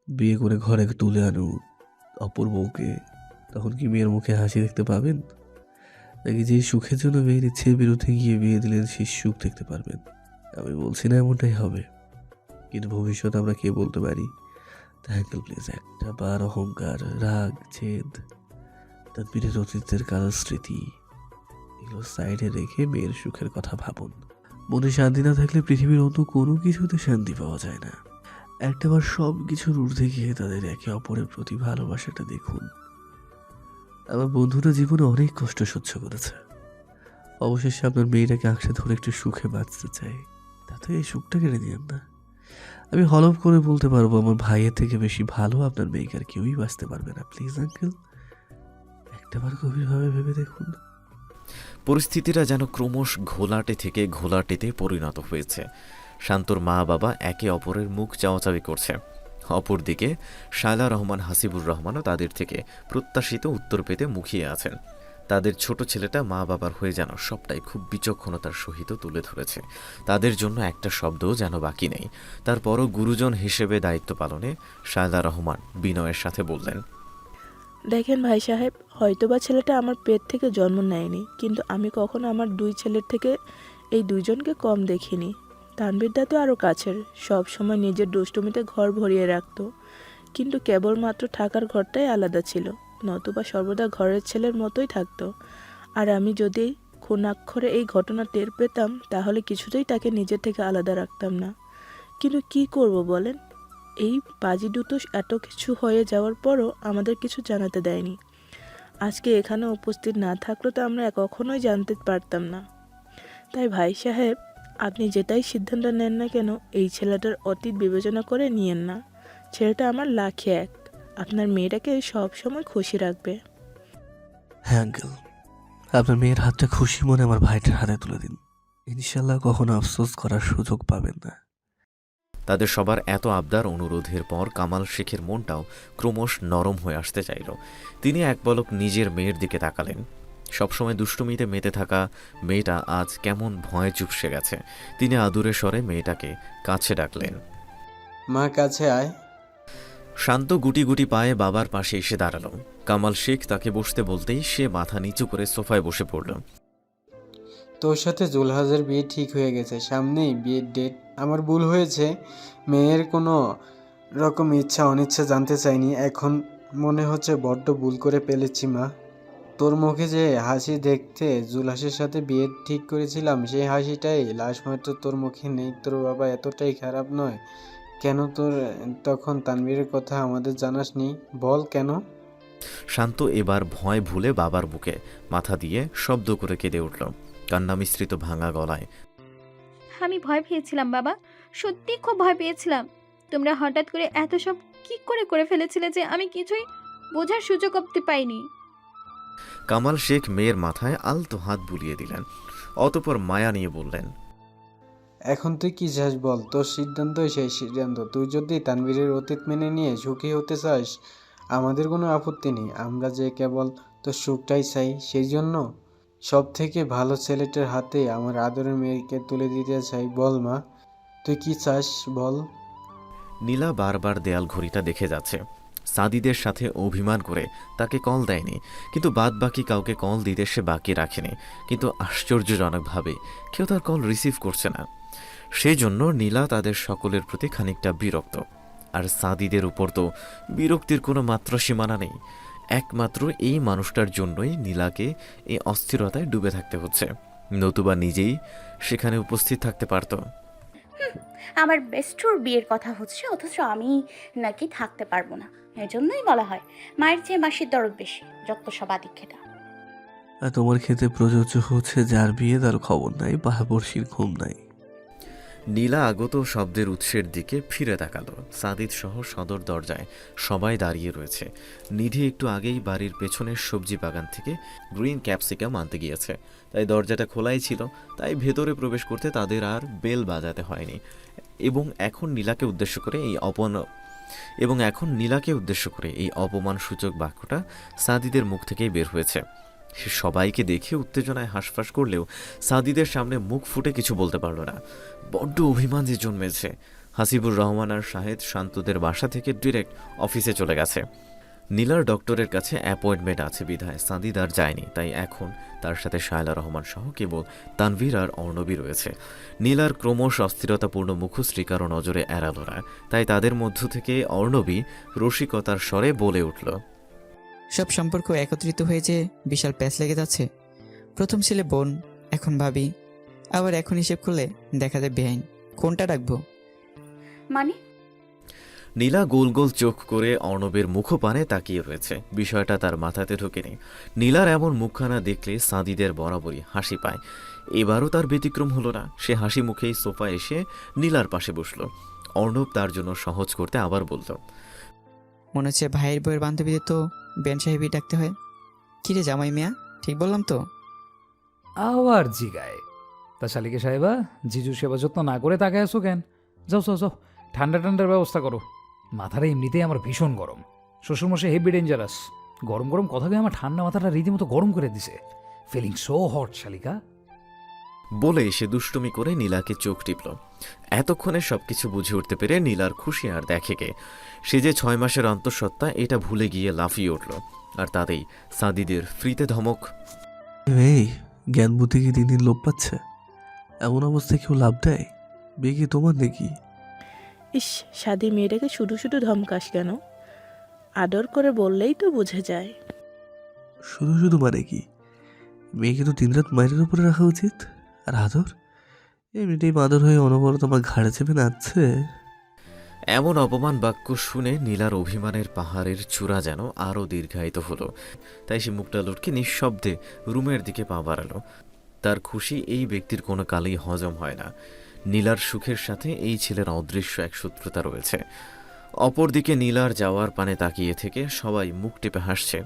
বিয়ে করে ঘরে তুলে আনুন অপর বউকে, তখন কি মেয়ের মুখে হাসি দেখতে পাবেন? নাকি যে সুখের জন্য মেয়ের ইচ্ছের বিরুদ্ধে গিয়ে বিয়ে দিলেন সেই সুখ দেখতে পারবেন? আমি বলছি না এমনটাই হবে, কিন্তু ভবিষ্যৎ আমরা কে বলতে পারি? তাই আঙ্কেল প্লিজ একটা বার অহংকার, রাগ, জেদ, তানভীরের অতীতের কারো স্মৃতি এগুলো সাইডে রেখে মেয়ের সুখের কথা ভাবুন। মনে শান্তি না থাকলে পৃথিবীর অন্য কোনো কিছুতে শান্তি পাওয়া যায় না। একটাবার সব কিছুর ঊর্ধ্বে গিয়ে তাদের একে অপরের প্রতি ভালোবাসাটা দেখুন। আমার বন্ধুরা জীবনে অনেক কষ্ট সহ্য করেছে, অবশেষে আপনার মেয়েটাকে আঁকড়ে ধরে একটু সুখে বাঁচতে চাই, তাতে এই সুখটা কেড়ে নিয়েন না। আমি হলফ করে বলতে পারবো আমার ভাইয়ের থেকে বেশি ভালো আপনার মেয়েকে আর কেউই বাঁচতে পারবে না। প্লিজ আঙ্কেল, একটাবার গভীরভাবে ভেবে দেখুন। পরিস্থিতিটা যেন ক্রমশ ঘোলাটে থেকে ঘোলাটেতে পরিণত হয়েছে। শান্তর মা বাবা একে অপরের মুখ চাওয়াচাওয়ি করছে। অপরদিকে শায়লা রহমান হাসিবুর রহমানও তাদের থেকে প্রত্যাশিত উত্তর পেতে মুখিয়ে আছেন। তাদের ছোট ছেলেটা মা বাবার হয়ে যেন সবটাই খুব বিচক্ষণতার সহিত তুলে ধরেছে। তাদের জন্য একটা শব্দও যেন বাকি নেই। তারপরও গুরুজন হিসেবে দায়িত্ব পালনে শায়লা রহমান বিনয়ের সাথে বললেন, দেখেন ভাই সাহেব, হয়তোবা ছেলেটা আমার পেট থেকে জন্ম নেয়নি, কিন্তু আমি কখনো আমার দুই ছেলের থেকে এই দুইজনকে কম দেখিনি। তানভীরদা তো আরও কাছের, সব সময় নিজের দুষ্টুমিতে ঘর ভরিয়ে রাখতো, কিন্তু কেবলমাত্র থাকার ঘরটাই আলাদা ছিল, নতুবা সর্বদা ঘরের ছেলের মতোই থাকতো। আর আমি যদি খুনাক্ষরে এই ঘটনা টের পেতাম তাহলে কিছুতেই তাকে নিজের থেকে আলাদা রাখতাম না। কিন্তু কি করব বলেন, এই বাজি দুটো এত কিছু হয়ে যাওয়ার পরও আমাদের কিছু জানাতে দেয়নি। আজকে এখানে উপস্থিত না থাকলে তো আমরা কখনোই জানতে পারতাম না। তাই ভাই সাহেব, আপনি যেটাই সিদ্ধান্ত নেন না কেন, এই ছেলেটার অতীত বিবেচনা করে নিয়েন না। ছেলেটা আমার লাখে এক, আপনার মেয়েটাকে সব সময় খুশি রাখবে। হ্যাঁ আঙ্কেল, আপনার মেয়ের হাতটা খুশি মনে আমার ভাইটার হাতে তুলে দিন। ইনশাল্লাহ কখনো আফসোস করার সুযোগ পাবেন না। তাদের সবার এত আবদার অনুরোধের পর কামাল শেখের মনটাও ক্রমশ নরম হয়ে আসতে চাইল। তিনি এক পলক নিজের মেয়ের দিকে তাকালেন। সবসময় দুষ্টুমিতে মেতে থাকা মেয়েটা আজ কেমন ভয়ে চুপসে গেছে। তিনি আদুরে স্বরে মেয়েটাকে কাছে ডাকলেন। মা, কাছে আয়। শান্ত গুটি গুটি পায়ে বাবার পাশে এসে দাঁড়ালো। কামাল শেখ তাকে বসতে বলতেই সে মাথা নিচু করে সোফায় বসে পড়ল। তোর সাথে জুলহাজের বিয়ে ঠিক হয়ে গেছে, সামনেই বিয়ের ডেট। আমার ভুল হয়েছে, মেয়ের কোনো রকম ইচ্ছা অনিচ্ছা জানতে চাইনি। এখন মনে হচ্ছে বড্ড ভুল করে ফেলেছি মা। তোর মুখে যে হাসি দেখতে জুলহাসের সাথে বিয়ে ঠিক করেছিলাম, সেই হাসিটাই লাশ হয়তো তোর মুখে নেই। তোর বাবা এতটাই খারাপ নয় কেন? তোর তখন তানভীরের কথা আমাদের জানাসনি, বল কেন? শান্ত এবার ভয় ভুলে বাবার বুকে মাথা দিয়ে শব্দ করে কেঁদে উঠল, কান্না মিশ্রিত ভাঙা গলায়। আমি ভয় পেয়েছিলাম বাবা, সত্যি খুব ভয় পেয়েছিলাম। তোমরা হঠাৎ করে এত সব কি করে করে ফেলেছিলে যে আমি কিছুই বোঝার সুযোগ করতে পাইনি। কামাল শেখ মেয়ের মাথায় আলতো হাত বুলিয়ে দিলেন, অতঃপর মায়া নিয়ে বললেন, এখন তুই কি চাস বল? তোর সিদ্ধান্তই সেই সিদ্ধান্ত। তুই যদি তানভীরের অতীত মেনে নিয়ে সুখী হতে চাস, আমাদের কোনো আপত্তি নেই। আমরা যে কেবল তোর সুখটাই চাই, সেই জন্য সব থেকে ভালো ছেলেটার হাতে আমার আদরের মেয়েকে তুলে দিতে চাই। বল মা, তুই কি চাস বল? নীলা বারবার দেয়াল ঘড়িটা দেখে যাচ্ছে। সাদিদের সাথে অভিমান করে তাকে কল দেয়নি, কিন্তু বাদ বাকি কাউকে কল দিতে সে বাকি রাখেনি। কিন্তু আশ্চর্যজনকভাবে কেউ তার কল রিসিভ করছে না। সেই জন্য নীলা তাদের সকলের প্রতি খানিকটা বিরক্ত। আর সাদিদের উপর তো বিরক্তির কোনো মাত্রা সীমানা নেই। একমাত্র এই মানুষটার জন্যই নীলাকে এই অস্থিরতায় ডুবে থাকতে হচ্ছে, নতুবা নিজেই সেখানে উপস্থিত থাকতে পারত। আমার বেস্টুর বিয়ের কথা হচ্ছে, অথচ আমি নাকি থাকতে পারবো না। এজন্যই বলা হয় মায়ের চেয়ে মাসির দরদ বেশি, যত সব আদিক্ষেতা। আর তোমার ক্ষেত্রে প্রযোজ্য হচ্ছে যার বিয়ে তার খবর নাই, পাহাড়পড়শির ঘুম নাই। নীলা আগত শব্দের উৎসের দিকে ফিরে তাকালো। সাদিদ সহ সদর দরজায় সবাই দাঁড়িয়ে রয়েছে। নিধি একটু আগেই বাড়ির পেছনের সবজি বাগান থেকে গ্রিন ক্যাপসিকাম আনতে গিয়েছে, তাই দরজাটা খোলাই ছিল। তাই ভেতরে প্রবেশ করতে তাদের আর বেল বাজাতে হয়নি। এবং এখন নীলাকে উদ্দেশ্য করে এই অপমানসূচক বাক্যটা সাদিদের মুখ থেকেই বের হয়েছে। সে সবাইকে দেখে উত্তেজনায় হাঁসফাঁস করলেও সাদিদের সামনে মুখ ফুটে কিছু বলতে পারল না। বড্ড অভিমান যে জন্মেছে, হাসিবুর রহমান আর শাহেদ শান্তদের বাসা থেকে ডিরেক্ট অফিসে চলে গেছে। নীলার ডক্টরের কাছে অ্যাপয়েন্টমেন্ট আছে বিধায় সাদিদ আর যায়নি, তাই এখন তার সাথে শায়লা রহমান সহ কেবল তানভীর আর অর্ণবী রয়েছে। নীলার ক্রমশ অস্থিরতাপূর্ণ মুখশ্রী কারো নজরে এড়াল না, তাই তাদের মধ্য থেকে অর্ণবী রসিকতার স্বরে বলে উঠল, সব সম্পর্ক একত্রিত হয়ে যে বিশাল প্যাচ লেগে যাচ্ছে। প্রথম ছেলে বোন, এখন ভাবি, আবার এখন হিসেব করলে দেখা যায় বেআইন। কোনটা রাখবো? মানে? নীলা গোল গোল চোখ করে অর্ণবের মুখপানে তাকিয়ে রয়েছে। বিষয়টা তার মাথাতে ঢোকেনি। নীলার এমন মুখখানা দেখলে সাদিদের বরাবরই হাসি পায়। এবারও তার ব্যতিক্রম হলো না। সে হাসি মুখেই সোফা এসে নীলার পাশে বসল। অর্ণব তার জন্য সহজ করতে আবার বলল, মনে হচ্ছে ভাইয়ের বইয়ের বান্ধবীদের তো বেন সাহেবই ডাকতে হয়। কিরে জামাই মিয়া, ঠিক বললাম তো? আবার জিগায়। তা শালিকে সাহেবা, জিজু সেবা যত্ন না করে তাকায় আসো কেন? যাও যাও যাও, ঠান্ডা ঠান্ডার ব্যবস্থা করো। মাথাটা এমনিতেই আমার ভীষণ গরম। শ্বশুরমশাই হেভি ডেঞ্জারাস। গরম গরম কথা কয়ে আমার ঠান্ডা মাথাটা রীতিমতো গরম করে দিছে। ফিলিং সো হট শালিকা। বলে সে দুষ্টুমি করে নীলাকে চোখ টিপল। এতক্ষণে সবকিছু বুঝে উঠতে পেরে নীলার খুশি আর দেখে কে। সে যে 6 মাসের অন্তঃসত্ত্বা এটা ভুলে গিয়ে লাফিয়ে উঠল। আর তাতেই সাদিদের ফ্রিতে ধমক, এই জ্ঞান বুদ্ধি কি দিন দিন লোপ পাচ্ছে? এমন অবস্থায় কেউ লাভ দেয়? বিয়ে কি তোমার নাকি? ইস, সাদি মেয়েটাকে শুধু শুধু ধমকাস কেন? আদর করে বললেই তো বুঝে যায়। শুধু শুধু মানে কি? মেয়েকে তো দিনরাত মায়ের উপরে রাখা উচিত। আর আদর? এমনিতেই বাদর হয়ে অনবরত আমার ঘাড়ে চেপে নাচছে। এমন অপমান বাক্য শুনে নীলার অভিমানের পাহাড়ের চূড়া যেন আরও দীর্ঘায়িত হলো। তাই সে মুখটা লটকে নিঃশব্দে রুমের দিকে পা বাড়ালো। তার খুশি এই ব্যক্তির কোনো কালেই হজম হয় না। নীলার সুখের সাথে এই ছেলের অদৃশ্য এক শত্রুতা রয়েছে। অপরদিকে নীলার যাওয়ার পানে তাকিয়ে থেকে সবাই মুখ টেপে হাসছে।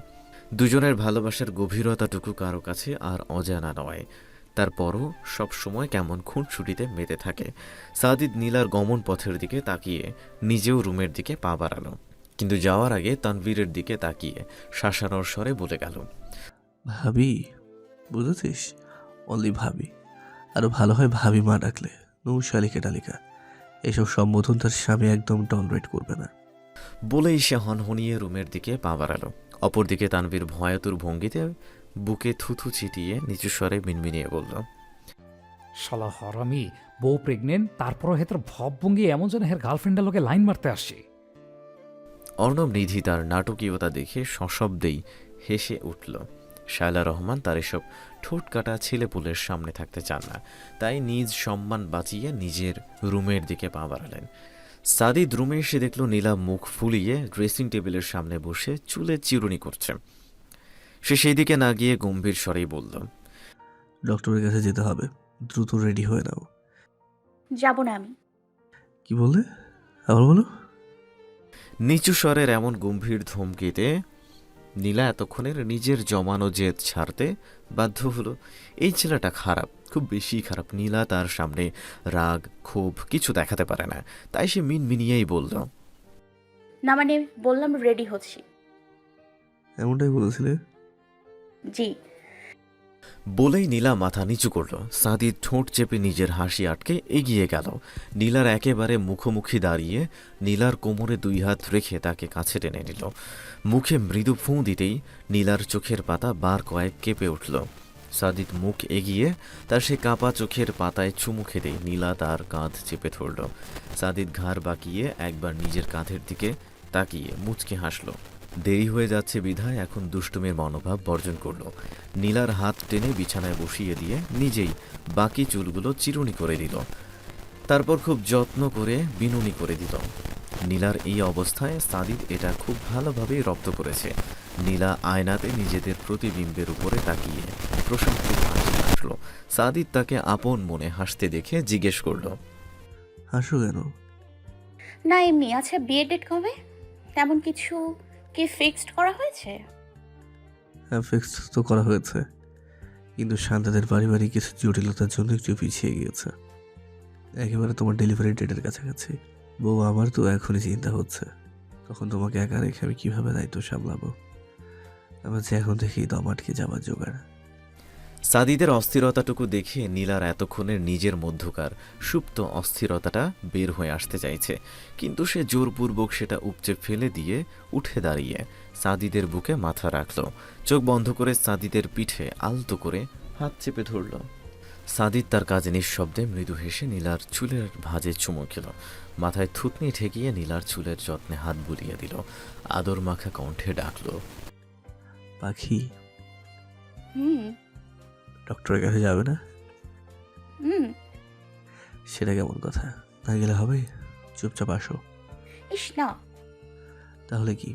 দুজনের ভালোবাসার গভীরতাটুকু কারো কাছে আর অজানা নয়। তারপরও সবসময় কেমন খুনসুটিতে মেতে থাকে। সাদিদ নীলার গমন পথের দিকে তাকিয়ে নিজেও রুমের দিকে পা বাড়ালো, কিন্তু যাওয়ার আগে তানভীরের দিকে তাকিয়ে শাসানোর স্বরে বলে গেল, ভাবি, বুঝেছিস? অনলি ভাবি। আরো ভালো হয় ভাবি মা ডাকলে, নৌশালিকা টালিকা। এসব সম্বোধন তার স্বামী একদম টলারেট করবে না। বলেই সে হনহনিয়ে রুমের দিকে পা বাড়ালো। অপরদিকে তানভীর ভয়াতুর ভঙ্গিতে বুকে থুথু ছিটিয়ে নিচু স্বরে মিনমিনিয়ে বলল, শালা হারামি, বউ প্রেগনেন্ট, তারপরও হেতার ভাবভঙ্গি এমন যেন হের গার্লফ্রেন্ডের লোকে লাইন মারতে আসছি। অর্ণব নিধি তার নাটকীয়তা দেখে সশব্দেই হেসে উঠল। শায়লা রহমান তার এসব ঠোঁট কাটা ছেলেপুলের সামনে থাকতে চান না, তাই নিজ সম্মান বাঁচিয়ে নিজের রুমের দিকে পা বাড়ালেন। সাদিদ রুমে এসে দেখল নীলা মুখ ফুলিয়ে ড্রেসিং টেবিলের সামনে বসে চুলে চিরুনি করছে। সে সেই দিকে না গিয়ে গম্ভীর স্বরেই বলল, ডক্টরের কাছে যেতে হবে, দ্রুত রেডি হয়ে নাও। যাব না আমি। কি বললে? আবার বলো। নিচু স্বরের এমন গম্ভীর ধমকিতে নীলা এতক্ষণের নিজের জমানো জেদ ছাড়তে বাধ্য হলো। এই ছেলেটা খারাপ, খুব বেশি খারাপ। নীলা তার সামনে রাগ ক্ষোভ কিছু দেখাতে পারে না, তাই সে মিনমিনিয়েই বলল, না মানে বললাম রেডি হচ্ছি। এমনটাই বলেছিলে? জি। বলেই নীলা মাথা নিচু করল। সাদিদ ঠোঁট চেপে নিজের হাসি আটকে এগিয়ে গেল। নীলার একেবারে মুখোমুখি দাঁড়িয়ে নীলার কোমরে 2 হাত রেখে তাকে কাছে টেনে নিল। মুখে মৃদু ফুঁ দিতেই নীলার চোখের পাতা বার কয়েক কেঁপে উঠল। সাদিদ মুখ এগিয়ে তার সে কাঁপা চোখের পাতায় চুমু খেতেই নীলা তার কাঁধ চেপে ধরল। সাদিদ ঘাড় বাঁকিয়ে একবার নিজের কাঁধের দিকে তাকিয়ে মুচকে হাসল। দেরি হয়ে যাচ্ছে বিধায় এখন দুষ্টুমির মনোভাব বর্জন করল। নীলার হাত টেনে বিছানায় বসিয়ে দিয়ে নিজেই বাকি চুলগুলো চিরুনি করে দিল। তারপর খুব যত্ন করে বিনুনি করে দিল। নীলার এই অবস্থায় সাদিদ এটা খুব ভালোভাবেই রপ্ত করেছে। নীলা আয়নাতে নিজেদের প্রতিবিম্বের উপরে তাকিয়ে প্রশান্তির হাসি হাসল। সাদিদ তাকে আপন মনে হাসতে দেখে জিজ্ঞেস করল, হাসো কেন? না এমনি। আচ্ছা, বিয়ে ডেট কবে? তেমন কিছু কি ফিক্সড করা হয়েছে? হ্যাঁ, ফিক্সড তো করা হয়েছে, কিন্তু শান্তাদের পারিবারিক কিছু জটিলতার জন্য একটু পিছিয়ে গিয়েছে। একেবারে তোমার ডেলিভারি ডেটের কাছাকাছি। বউ, আমার তো এখনই চিন্তা হচ্ছে তখন তোমাকে একা রেখে আমি কীভাবে দায়িত্ব সামলাবো। আমার যে এখন থেকেই দম আটকে যাবার জোগাড়। সাদিদের অস্থিরতাটুকু দেখে নীলার এতক্ষণের নিজের মধ্যকার সুপ্ত অস্থিরতাটা বের হয়ে আসতে চাইছে, কিন্তু সে জোরপূর্বক সেটা উপচে ফেলে দিয়ে উঠে দাঁড়িয়ে সাদিদের বুকে মাথা রাখল। চোখ বন্ধ করে সাদিদের পিঠে আলতো করে হাত চেপে ধরল। সাদিদ তার কাজে নিঃশব্দে মৃদু হেসে নীলার চুলের ভাঁজে চুমু খেল। মাথায় থুতনি ঠেকিয়ে নীলার চুলের যত্নে হাত বুলিয়ে দিল। আদর মাখা কণ্ঠে ডাকল, পাখি, হুম ডক্টরের কাছে যাবে না? হুম। সেটা কেমন কথা? না গেলে হবে? চুপচাপ আসো। ইস না। তাহলে কি?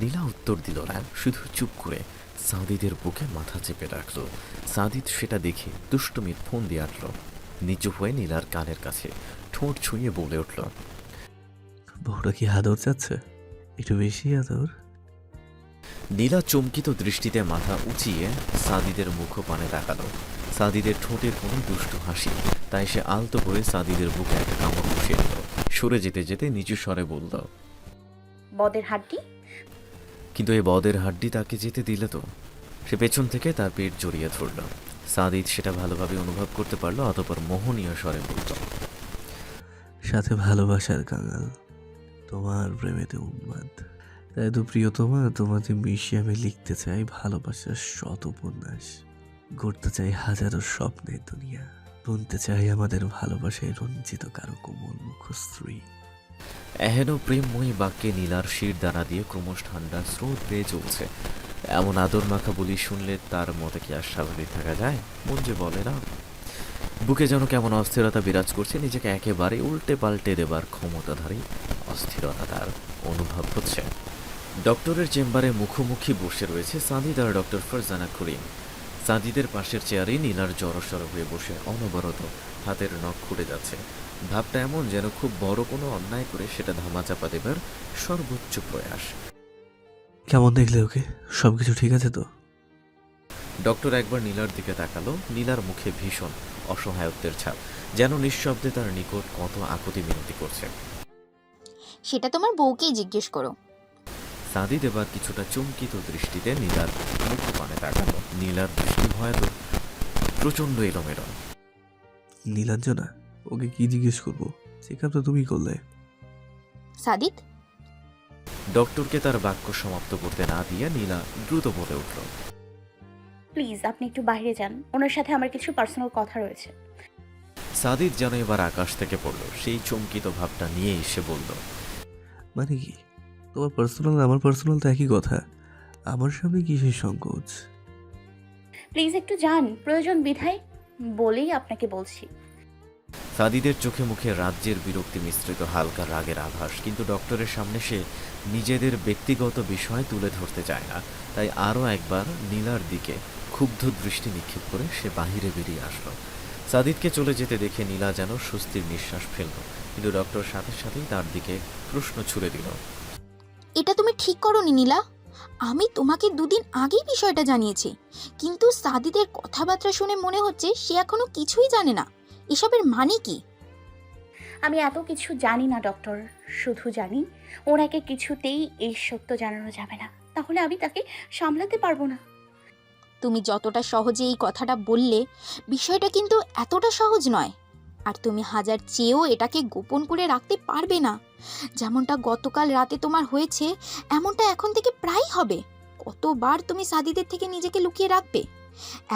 নীলা উত্তর দিল না, শুধু চুপ করে সাদিদের বুকে মাথা চেপে রাখল। সাদিদ সেটা দেখে দুষ্টুমির ফোন দিয়ে আটল। নিচু হয়ে নীলার কানের কাছে ঠোঁট ছুঁয়ে বলে উঠল, বউটা কি আদর চাচ্ছে? একটু বেশি আদর? নীলা চমকিত দৃষ্টিতে মাথা উঁচিয়ে সাদিদের মুখপানে তাকালো। সাদিদের ঠোঁটের কোনো দুষ্টু হাসি, তাই সে আলতো করে সাদিদের বুকে একটা কামড় বসিয়ে দিল। সরে যেতে যেতে নিচু স্বরে বলল, বদের হাড্ডি। কিন্তু এই বদের হাড্ডি তাকে যেতে দিলে তো? সে পেছন থেকে তার পেট জড়িয়ে ধরল। সাদিদ সেটা ভালোভাবে অনুভব করতে পারল, অতঃপর মোহনীয় স্বরে বলল, সাথে ভালোবাসার কাঙাল, তোমার প্রেমেতে উন্মাদ। তাই তো প্রিয়তমা, তোমাতে মিশিয়ে আমি লিখতে চাই ভালোবাসার শত উপন্যাস, গড়তে চাই হাজারো স্বপ্নের দুনিয়া, বুনতে চাই আমাদের ভালোবাসায় রঞ্জিত কারো কোমল মুখশ্রী। এহেন প্রেমময়ী বাক্যে নীলার শির দানা দিয়ে ক্রমশ ঠান্ডার স্রোত বেয়ে চলছে। এমন আদর মাখা বলি শুনলে তার মতে কি আর স্বাভাবিক থাকা যায়? মন যে বলে না। বুকে যেন কেমন অস্থিরতা বিরাজ করছে, নিজেকে একেবারে উল্টে পাল্টে দেবার ক্ষমতাধারী অস্থিরতা তার অনুভব হচ্ছে। ডক্টরের চেম্বারে মুখোমুখি বসে রয়েছে সাদিদ আর ডক্টর ফারজানা করিম। সাদিদের পাশের চেয়ারে নীলার জড়সড় হয়ে বসে অনবরত হাতের নখ খুঁড়ে যাচ্ছে। ভাবটা এমন যেন খুব বড় কোনো অন্যায় করে সেটা ধামাচাপা দেবার সর্বোচ্চ প্রয়াস। কেমন দেখলে ওকে? সবকিছু ঠিক আছে তো? ডক্টর একবার নীলার দিকে তাকালো। নীলার মুখে ভীষণ অসহায়ত্বের ছাপ, যেন নিঃশব্দে তার নিকট কত আকুতি মিনতি করছে। সেটা তোমার বউকেই জিজ্ঞেস করো। সাদিদ এবার কিছুটা চমকিত দৃষ্টিতে নীলার মুখপানে তাকালো। নীলার দৃষ্টি ভয়াতুর, প্রচণ্ড এলোমেলো। নীলাঞ্জনা, ওকে কি জিজ্ঞেস করবো? চেক আপ তো তুমি করলে। সাদিদ, ডক্টরকে তার বাক্য সমাপ্ত করতে না দিয়ে নীলা দ্রুত বলে উঠল, প্লিজ আপনি একটু বাইরে যান, ওনার সাথে আমার কিছু পার্সোনাল কথা রয়েছে। সাদিদ যেন এবার আকাশ থেকে পড়ল। সেই চমকিত ভাবটা নিয়ে এসে বলল, মানে কি? তোমার পার্সোনাল আমার পার্সোনাল তো একই কথা। আমার সামনে কিসের সংকোচ? প্লিজ একটু যান, প্রয়োজন বিধায় বলেই আপনাকে বলছি। সাদিদের চোখে মুখে রাজ্যের বিরক্তি মিশ্রিত হালকা রাগের আভাস, কিন্তু ডক্টরের সামনে সে নিজেদের ব্যক্তিগত বিষয় তুলে ধরতে চায় না। তাই আরও একবার নীলার দিকে ক্ষুব্ধ দৃষ্টি নিক্ষেপ করে সে বাহিরে বেরিয়ে আসলো। সাদিদকে চলে যেতে দেখে নীলা যেন স্বস্তির নিঃশ্বাস ফেলল, কিন্তু ডক্টর সাথে সাথেই তার দিকে প্রশ্ন ছুড়ে দিল, এটা তুমি ঠিক করোনি নীলা। আমি তোমাকে দুদিন আগেই বিষয়টা জানিয়েছি, কিন্তু সাদিদের কথাবার্তা শুনে মনে হচ্ছে সে এখনো কিছুই জানে না। এসবের মানে কি? আমি এত কিছু জানি না ডক্টর, শুধু জানি ওনাকে কিছুতেই এই সত্য জানানো যাবে না, তাহলে আমি তাকে সামলাতে পারবো না। তুমি যতটা সহজে এই কথাটা বললে, বিষয়টা কিন্তু এতটা সহজ নয়। আর তুমি হাজার চেয়েও এটাকে গোপন করে রাখতে পারবে না। যেমনটা গতকাল রাতে তোমার হয়েছে, এমনটা এখন থেকে প্রায় হবে। কতবার তুমি সাদিদের থেকে নিজেকে লুকিয়ে রাখবে?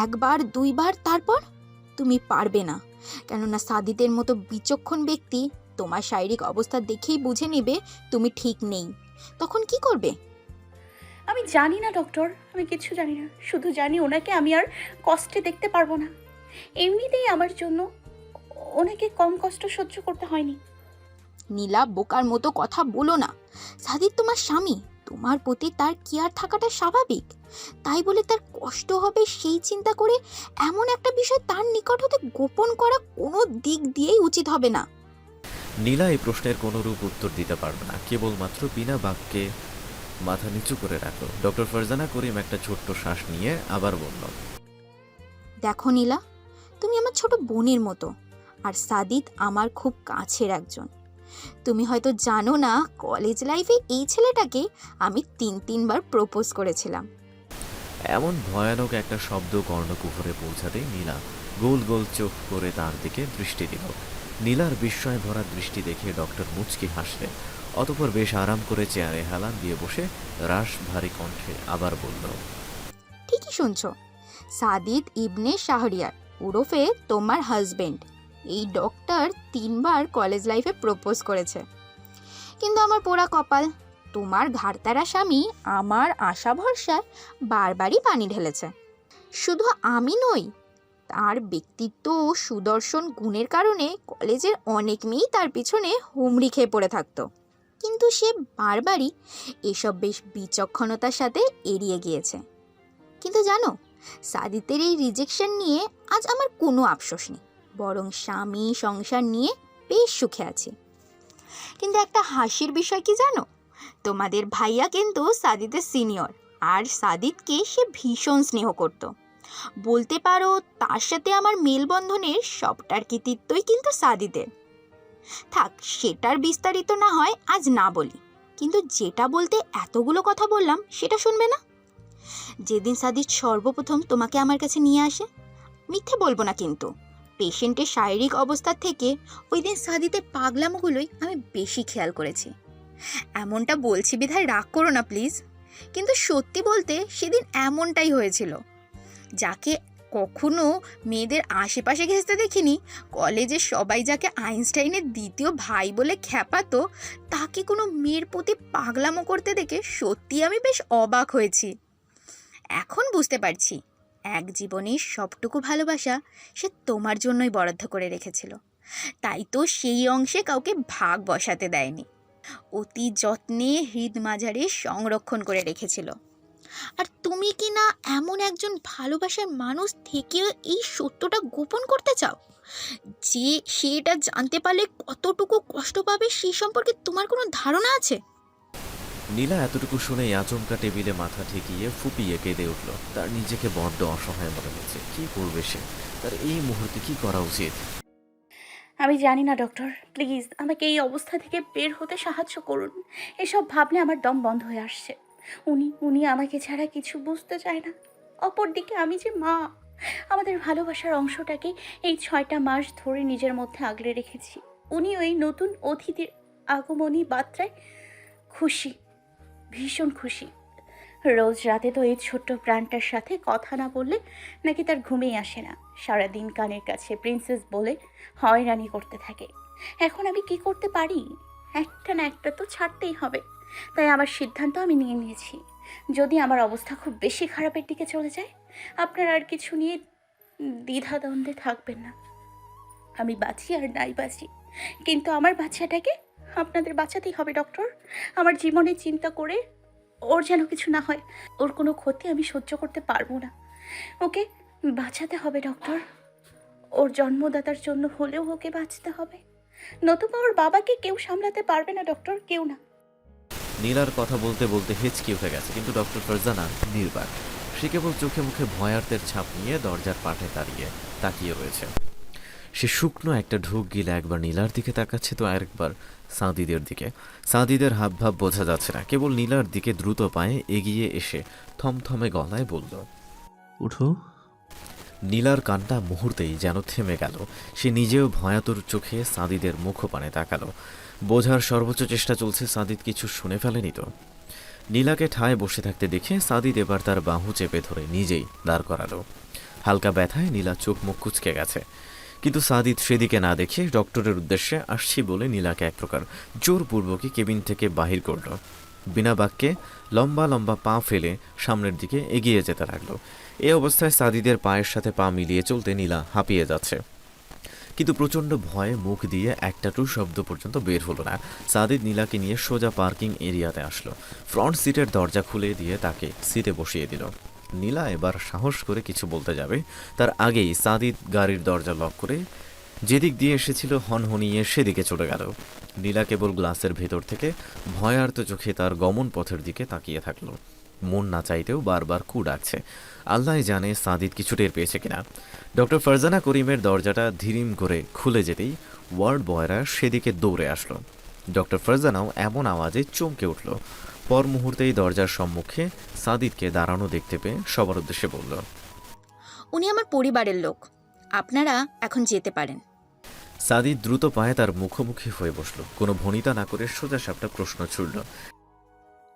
একবার, দুইবার, তারপর তুমি পারবে না। কেননা সাদিদের মতো বিচক্ষণ ব্যক্তি তোমার শারীরিক অবস্থা দেখেই বুঝে নেবে তুমি ঠিক নেই। তখন কি করবে? আমি জানি না ডক্টর, আমি কিছু জানি না, শুধু জানি ওনাকে আমি আর কষ্টে দেখতে পারবো না। এমনিতেই আমার জন্য ওনাকে কম কষ্ট সহ্য করতে হয়নি। নীলা, বোকার মতো কথা বলো না। সাদিদ তোমার স্বামী, তোমার প্রতি তার কেয়ার থাকাটা স্বাভাবিক। তাই বলে তার কষ্ট হবে সেই চিন্তা করে এমন একটা বিষয় তার নিকট হতে গোপন করা কোনো দিক দিয়েই উচিত হবে না। নীলা এই প্রশ্নের কোনো রূপ উত্তর দিতে পারবে না, কেবলমাত্র বিনা বাক্যে মাথা নিচু করে রাখলো। ডক্টর ফারজানা করিম একটা ছোট্ট শ্বাস নিয়ে আবার বলল, দেখো নীলা, তুমি আমার ছোট বোনের মতো, আর সাদিদ আমার খুব কাছের একজন। তুমি হয়তো জানো না, কলেজ লাইফে এই ছেলেটাকে আমি 3 বার প্রপোজ করেছিলাম। এমন ভয়ানক একটা শব্দ কর্ণকুহরে পৌঁছাতেই নীলা গোল গোল চোখ করে তার দিকে দৃষ্টি দিল। নীলার বিস্ময় ভরা দৃষ্টি দেখে ডক্টর মুচকি হাসলেন, অতঃপর বেশ আরাম করে চেয়ারে হেলান দিয়ে বসে রাশ ভারী কণ্ঠে আবার বলল, ঠিকই শুনছো, সাদিদ ইবনে শাহরিয়ার ওরফে তোমার হাজবেন্ড এই ডক্টর 3 বার কলেজ লাইফে প্রপোজ করেছে। কিন্তু আমার পোড়া কপাল, তোমার ঘাড়তারা স্বামী আমার আশা ভরসায় বারবারই পানি ঢেলেছে। শুধু আমি নই, তার ব্যক্তিত্ব ও সুদর্শন গুণের কারণে কলেজের অনেক মেয়েই তার পিছনে হুমড়ি খেয়ে পড়ে থাকতো, কিন্তু সে বারবারই এসব বেশ বিচক্ষণতার সাথে এড়িয়ে গিয়েছে। কিন্তু জানো, সাদিতের এই রিজেকশন নিয়ে আজ আমার কোনো আফসোস নেই, বরং স্বামী সংসার নিয়ে বেশ সুখে আছি। কিন্তু একটা হাসির বিষয় কি জানো, তোমাদের ভাইয়া কিন্তু সাদিতের সিনিয়র, আর সাদিতকে সে ভীষণ স্নেহ করত। বলতে পারো তার সাথে আমার মেলবন্ধনের সবটার কৃতিত্বই কিন্তু সাদিতের। থাক, সেটার বিস্তারিত না হয় আজ না বলি, কিন্তু যেটা বলতে এতগুলো কথা বললাম সেটা শুনবে না? যেদিন সাদিত সর্বপ্রথম তোমাকে আমার কাছে নিয়ে আসে, মিথ্যে বলবো না কিন্তু পেশেন্টের শারীরিক অবস্থার থেকে ওই দিন সাদিতের পাগলামোগুলোই আমি বেশি খেয়াল করেছি। এমনটা বলছি বিধায় রাগ করো না প্লিজ, কিন্তু সত্যি বলতে সেদিন এমনটাই হয়েছিল। যাকে কখনো মেয়েদের আশেপাশে ঘেঁচতে দেখিনি, কলেজে সবাই যাকে আইনস্টাইনের দ্বিতীয় ভাই বলে খ্যাপাতো, তাকে কোনো মেয়ের প্রতি পাগলামো করতে দেখে সত্যি আমি বেশ অবাক হয়েছি। এখন বুঝতে পারছি এক জীবনের সবটুকু ভালোবাসা সে তোমার জন্যই বরাদ্দ করে রেখেছিল, তাই তো সেই অংশে কাউকে ভাগ বসাতে দেয়নি, অতি যত্নে হৃদ মাঝারে সংরক্ষণ করে রেখেছিল। আর তুমি কি না এমন একজন ভালোবাসার মানুষ থেকেও এই সত্যটা গোপন করতে চাও, যে সেটা জানতে পারলে কতটুকু কষ্ট পাবে সেই সম্পর্কে তোমার কোনো ধারণা আছে? নীলা এতটুকু শুনেই আচমকা টেবিলে মাথা ঠেকিয়ে ফুপিয়ে কেঁদে উঠল। তার নিজেকে বড্ড অসহায় মনে হচ্ছে। কি করবে সে? তার এই মুহূর্তে কি করা উচিত? আমি জানি না ডক্টর, প্লিজ আমাকে এই অবস্থা থেকে বের হতে সাহায্য করুন। এসব ভাবলে আমার দম বন্ধ হয়ে আসছে। উনি আমাকে ছাড়া কিছু বুঝতে চায় না। অপরদিকে আমি যে মা, আমাদের ভালোবাসার অংশটাকে এই 6টা মাস ধরে নিজের মধ্যে আগলে রেখেছি। উনি ওই নতুন অতিথির আগমনী বার্তায় খুশি, ভীষণ খুশি। রোজ রাতে তো এই ছোট্ট প্রাণটার সাথে কথা না বললে নাকি তার ঘুমেই আসে না। সারাদিন কানের কাছে প্রিন্সেস বলে হয়রানি করতে থাকে। এখন আমি কি করতে পারি? একটা না একটা তো ছাড়তেই হবে। তাই আমার সিদ্ধান্ত আমি নিয়ে নিয়েছি। যদি আমার অবস্থা খুব বেশি খারাপের দিকে চলে যায়, আপনার আর কিছু নিয়ে দ্বিধাদ্বন্দ্বে থাকবেন না। আমি বাঁচি আর নাই বাঁচি, কিন্তু আমার বাচ্চাটাকে আপনাদের বাঁচাতেই হবে ডক্টর। আমার জীবনের চিন্তা করে ওর যেন কিছু না হয়, ওর কোনো ক্ষতি আমি সহ্য করতে পারবো না। ওকে বাঁচাতে হবে ডক্টর। ওর জন্মদাতার জন্য হলেও ওকে বাঁচতে হবে, নতুবা ওর বাবাকে কেউ সামলাতে পারবে না ডক্টর, কেউ না। নীলার কথা বলতে বলতে হেঁচকি উঠে গেছে, কিন্তু ডক্টর ফারজানা নির্বাক। সে কেবল চোখে মুখে ভয়ার্থের ছাপ নিয়ে দরজার পাঠে দাঁড়িয়ে তাকিয়ে রয়েছে। সে শুকনো একটা ঢোক গিলে একবার নীলার দিকে তাকাচ্ছে, তো আরেকবার সাদিদের দিকে। সাদিদের হাবভাব বোঝা যাচ্ছে না, কেবল নীলার দিকে দ্রুত পায়ে এগিয়ে এসে থমথমে গলায় বলল, উঠো। নীলার কান্না মুহূর্তেই যেন থেমে গেল। সে নিজেও ভয়াতুর চোখে সাদিদের মুখপানে তাকালো। বোঝার সর্বোচ্চ চেষ্টা চলছে সাদিদ কিছু শুনে ফেলেনি তো। নীলাকে ঠায় বসে থাকতে দেখে সাদিদ এবার তার বাহু চেপে ধরে নিজেই দাঁড় করালো। হালকা ব্যথায় নীলা চোখ মুখ কুঁচকে গেছে, কিন্তু সাদিদ সেদিকে না দেখে ডক্টরের উদ্দেশ্যে আসছি বলে নীলাকে এক প্রকার জোরপূর্বকই কেবিন থেকে বাহির করল। বিনা বাক্যে লম্বা লম্বা পা ফেলে সামনের দিকে এগিয়ে যেতে লাগলো। এই অবস্থায় সাদিদের পায়ের সাথে পা মিলিয়ে চলতে নীলা হাঁপিয়ে যাচ্ছে, কিন্তু প্রচণ্ড ভয়ে মুখ দিয়ে একটা টু শব্দ পর্যন্ত বের হলো না। সাদিদ নীলাকে নিয়ে সোজা পার্কিং এরিয়াতে আসলো। ফ্রন্ট সিটের দরজা খুলে দিয়ে তাকে সিটে বসিয়ে দিল। নীলা এবার সাহস করে কিছু বলতে যাবে, তার আগেই সাদিদ গাড়ির দরজা লক করে যেদিক দিয়ে এসেছিল হনহনিয়ে সেদিকে চলে গেল। নীলা কেবল গ্লাসের ভেতর থেকে ভয়ার্ত চোখে তার গমন পথের দিকে তাকিয়ে থাকলো। মন না চাইতেও বারবার কু ডাকছে। আল্লাহ জানে সাদিদ কিছু টের পেয়েছে কিনা। ডক্টর ফারজানা করিমের দরজাটা ধীরিম করে খুলে যেতেই ওয়ার্ড বয়রা সেদিকে দৌড়ে আসলো। ডক্টর ফারজানাও এমন আওয়াজে চমকে উঠল। পর মুহূর্তেই দরজার সম্মুখে সাদিদকে দাঁড়ানো দেখতে পেয়ে সবার উদ্দেশ্যে বলল, উনি আমার পরিবারের লোক, আপনারা এখন যেতে পারেন। সাদিদ দ্রুত পায়ে তার মুখোমুখি হয়ে বসল। কোনো ভনিতা না করে সোজা সাপটা প্রশ্ন ছুড়ল,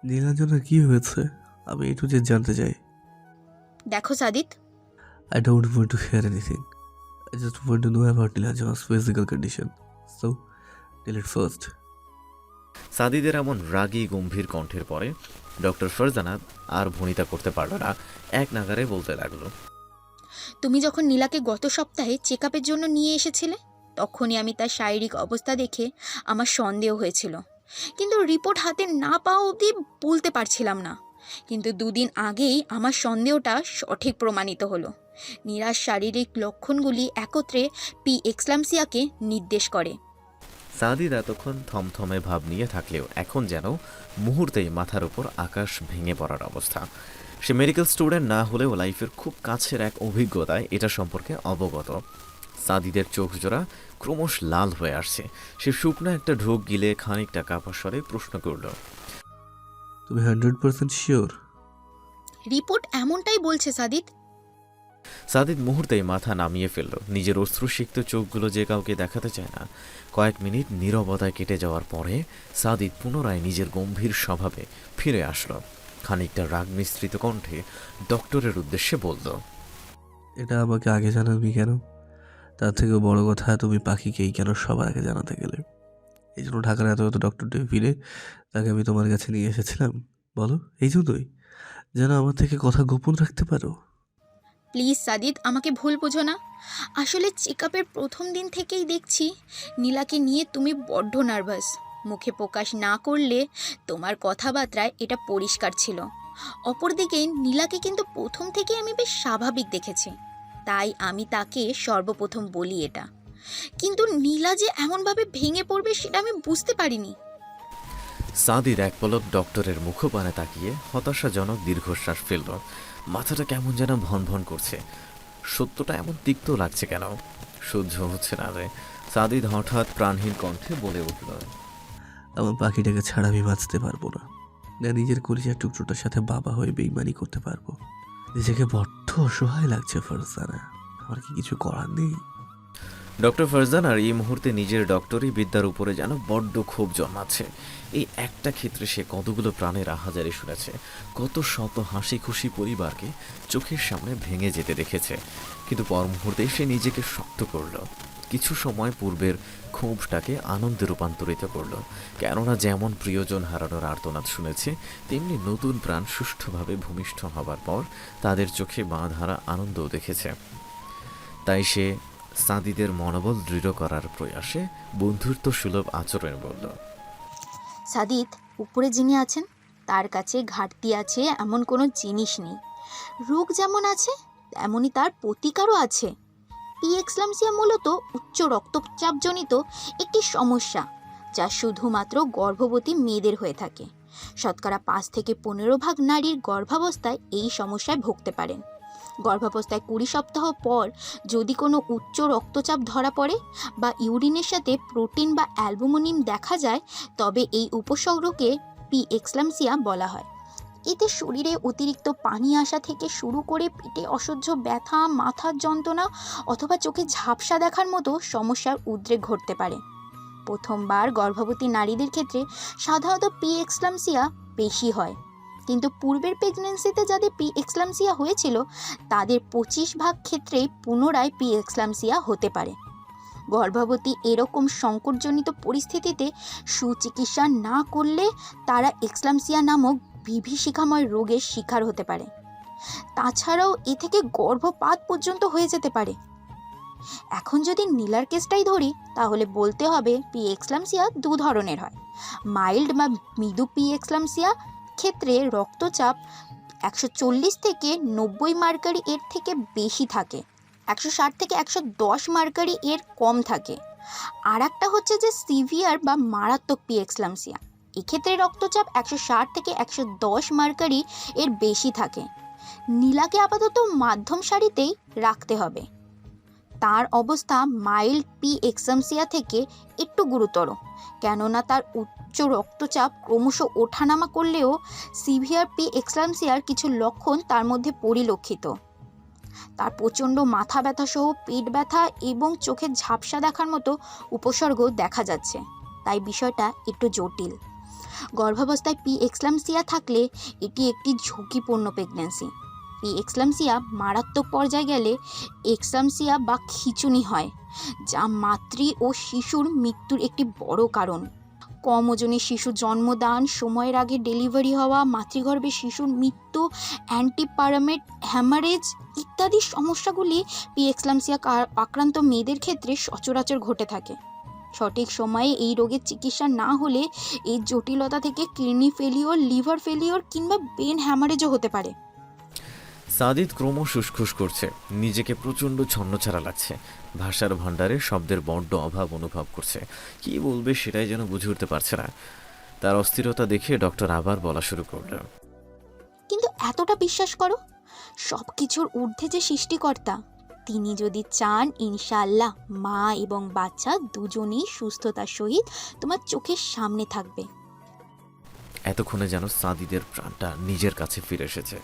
নীলাঞ্জনার কি হয়েছে? আমি একটু যে জানতে চাই। দেখো Sadit, I don't want to hear anything. I just want to know about Nilanjana's physical condition. So, tell it first. সাদিদের এমন রাগী গম্ভীর কণ্ঠের পরে ডক্টর ফারজানা আর ভনিতা করতে পারল না, এক নাগারে বলতে লাগলো, তুমি যখন নীলাকে গত সপ্তাহে চেক আপের জন্য নিয়ে এসেছিলে, তখনই আমি তার শারীরিক অবস্থা দেখে আমার সন্দেহ হয়েছিল, কিন্তু রিপোর্ট হাতে না পাওয়া অবধি বলতে পারছিলাম না। কিন্তু 2 দিন আগেই আমার সন্দেহটা সঠিক প্রমাণিত হলো। নীলার শারীরিক লক্ষণগুলি একত্রে পি এক্সলামসিয়াকে নির্দেশ করে। সাদিদ এতক্ষণ থমথমে ভাব নিয়ে থাকলেও এখন যেন মুহূর্তেই মাথার উপর আকাশ ভেঙে পড়ার অবস্থা। সে মেডিকেল স্টুডেন্ট না হলেও লাইফের খুব কাছের এক অভিজ্ঞতায় এটা সম্পর্কে অবগত। সাদিদের চোখ জোড়া ক্রমশ লাল হয়ে আসছে। সে শুকনো একটা ঢোক গিলে খানিকটা কাঁপা স্বরে প্রশ্ন করল, তুমি 100% শিওর? রিপোর্ট এমনটাই বলছে সাদিত। সাদিদ মুহূর্তেই মাথা নামিয়ে ফেলল। নিজের অশ্রুসিক্ত চোখগুলো যে কাউকে দেখাতে চায় না। কয়েক মিনিট নীরবতায় কেটে যাওয়ার পরে সাদিদ পুনরায় নিজের গম্ভীর স্বভাবে ফিরে আসলো। খানিকটা রাগ মিশ্রিত কণ্ঠে ডক্টরের উদ্দেশ্যে বলল, এটা আমাকে আগে জানাবি কেন? তার থেকেও বড় কথা, তুমি পাখিকেই কেন সবার আগে জানাতে গেলে? এই জন্য ঢাকার এত ডক্টর ফিরে তাকে আমি তোমার কাছে নিয়ে এসেছিলাম? বলো, এই জন্যই যেন আমার থেকে কথা গোপন রাখতে পারো? প্লিজ সাদিত, আমাকে ভুল বোঝো না। আসলে চেক আপের প্রথম দিন থেকেই দেখছি নীলাকে নিয়ে তুমি বড্ড নার্ভাস। মুখে প্রকাশ না করলে তোমার কথাবার্তায় এটা পরিষ্কার ছিল। অপরদিকে নীলাকে কিন্তু প্রথম থেকে আমি বেশ স্বাভাবিক দেখেছি, তাই আমি তাকে সর্বপ্রথম বলি এটা। কিন্তু নীলা যে এমনভাবে ভেঙে পড়বে সেটা আমি বুঝতে পারিনি। সাদিদ এক পলক ডক্টরের মুখপানে তাকিয়ে হতাশাজনক দীর্ঘশ্বাস ফেলল। মাথাটা কেমন যেন ভন ভন করছে। সত্যটা এমন তিক্ত লাগছে কেন? সহ্য হচ্ছে না রে। সাদিদ হঠাৎ প্রাণহীন কণ্ঠে বলে উঠল, আমার পাখিটাকে ছাড়া আমি বাঁচতে পারবো না। না নিজের কলিজার টুকরোটার সাথে বাবা হয়ে বেইমানি করতে পারবো। নিজেকে বড্ড অসহায় লাগছে ফারজানা। আমার কি কিছু করার নেই? ডক্টর ফারজানার এই মুহূর্তে নিজের ডক্টরি বিদ্যার উপরে যেন বড্ড ক্ষোভ জন্মাচ্ছে। এই একটা ক্ষেত্রে সে কতগুলো প্রাণের আহাজারি শুনেছে, কত শত হাসি খুশি পরিবারকে চোখের সামনে ভেঙে যেতে দেখেছে। কিন্তু পর মুহূর্তে সে নিজেকে শক্ত করল। কিছু সময় পূর্বের ক্ষোভটাকে আনন্দে রূপান্তরিত করল। কেননা যেমন প্রিয়জন হারানোর আর্তনাদ শুনেছে, তেমনি নতুন প্রাণ সুষ্ঠুভাবে ভূমিষ্ঠ হবার পর তাদের চোখে বাঁধারা আনন্দও দেখেছে। তাই সে সাদিদের মনোবল দৃঢ় করার প্রয়াসে বন্ধুত্ব সুলভ আচরণ বলল, সাদিত, উপরে যিনি আছেন তার কাছে ঘাটতি আছে এমন কোনো জিনিস নেই। রোগ যেমন আছে তেমনই তার প্রতিকারও আছে। পি এক্সলামসিয়া মূলত উচ্চ রক্তচাপজনিত একটি সমস্যা, যা শুধুমাত্র গর্ভবতী মেয়েদের হয়ে থাকে। শতকরা 5 থেকে 15% নারীর গর্ভাবস্থায় এই সমস্যায় ভুগতে পারেন। গর্ভাবস্থায় 20 সপ্তাহ পর যদি কোনো উচ্চ রক্তচাপ ধরা পড়ে বা ইউরিনের সাথে প্রোটিন বা অ্যালবুমিন দেখা যায়, তবে এই উপসর্গকে পি এক্সলামসিয়া বলা হয়। এতে শরীরে অতিরিক্ত পানি আসা থেকে শুরু করে পেটে অসহ্য ব্যথা, মাথার যন্ত্রণা অথবা চোখে ঝাপসা দেখার মতো সমস্যার উদ্রেক ঘটতে পারে। প্রথমবার গর্ভবতী নারীদের ক্ষেত্রে সাধারণত পি এক্সলামসিয়া বেশি হয়, কিন্তু পূর্বের প্রেগন্যান্সিতে যাদের পি এক্সলামসিয়া হয়েছিল তাদের 25% ক্ষেত্রেই পুনরায় পি এক্সলামসিয়া হতে পারে। গর্ভবতী এরকম সংকটজনিত পরিস্থিতিতে সুচিকিৎসা না করলে তারা এক্সলামসিয়া নামক বিভীষিকাময় রোগের শিকার হতে পারে। তাছাড়াও এ থেকে গর্ভপাত পর্যন্ত হয়ে যেতে পারে। এখন যদি নীলার কেসটাই ধরি, তাহলে বলতে হবে পি এক্সলামসিয়া 2 ধরনের হয়। মাইল্ড বা মৃদু পি এক্সলামসিয়া ক্ষেত্রে রক্তচাপ 140 থেকে 90 মার্কারি এর থেকে বেশি থাকে, 160 থেকে 110 মার্কারি এর কম থাকে। আর একটা হচ্ছে যে সিভিয়ার বা মারাত্মক পি এক্সলামসিয়া। এক্ষেত্রে রক্তচাপ 160 থেকে 110 মার্কারি এর বেশি থাকে। নীলাকে আপাতত মাধ্যম সারিতেই রাখতে হবে। তার অবস্থা মাইল্ড পি এক্সামসিয়া থেকে একটু গুরুতর, কেননা তার উচ্চ রক্তচাপ ক্রমশ ওঠানামা করলেও সিভিয়ার পি এক্সামসিয়ার কিছু লক্ষণ তার মধ্যে পরিলক্ষিত। তার প্রচণ্ড মাথা ব্যথা সহ পেট ব্যথা এবং চোখের ঝাপসা দেখার মতো উপসর্গ দেখা যাচ্ছে, তাই বিষয়টা একটু জটিল। গর্ভাবস্থায় পি এক্সলামসিয়া থাকলে এটি একটি ঝুঁকিপূর্ণ প্রেগন্যান্সি। পি এক্সলামসিয়া মারাত্মক পর্যায়ে গেলে এক্সলামসিয়া বা খিঁচুনি হয়, যা মাতৃ ও শিশুর মৃত্যুর একটি বড় কারণ। কম ওজনের শিশু জন্মদান, সময়ের আগে ডেলিভারি হওয়া, মাতৃগর্ভে শিশুর মৃত্যু, অ্যান্টিপারামেট হ্যামারেজ ইত্যাদি সমস্যাগুলি পি এক্সলামসিয়া আক্রান্ত মেয়েদের ক্ষেত্রে সচরাচর ঘটে থাকে। সঠিক সময়ে এই রোগের চিকিৎসা না হলে এই জটিলতা থেকে কিডনি ফেলিওর, লিভার ফেলিওর কিংবা ব্রেন হ্যামারেজও হতে পারে। সাদিদ ক্রমশ উসখুস করছে, নিজেকে প্রচণ্ড ছন্নছাড়া লাগছে। ভাষার ভাণ্ডারে শব্দের বড্ড অভাব অনুভব করছে। কি বলবে সেটাই যেন বুঝে উঠতে পারছে না। তার অস্থিরতা দেখে ডক্টর আবার বলা শুরু করল। কিন্তু এতটা বিশ্বাস করো, সব কিছুর ঊর্ধ্বে যে সৃষ্টিকর্তা, তিনি যদি চান, ইনশাআল্লাহ মা এবং বাচ্চা দুজনেই সুস্থতার সহিত তোমার চোখের সামনে থাকবে। এতক্ষণে যেন সাদিদের প্রাণটা নিজের কাছে ফিরে এসেছে।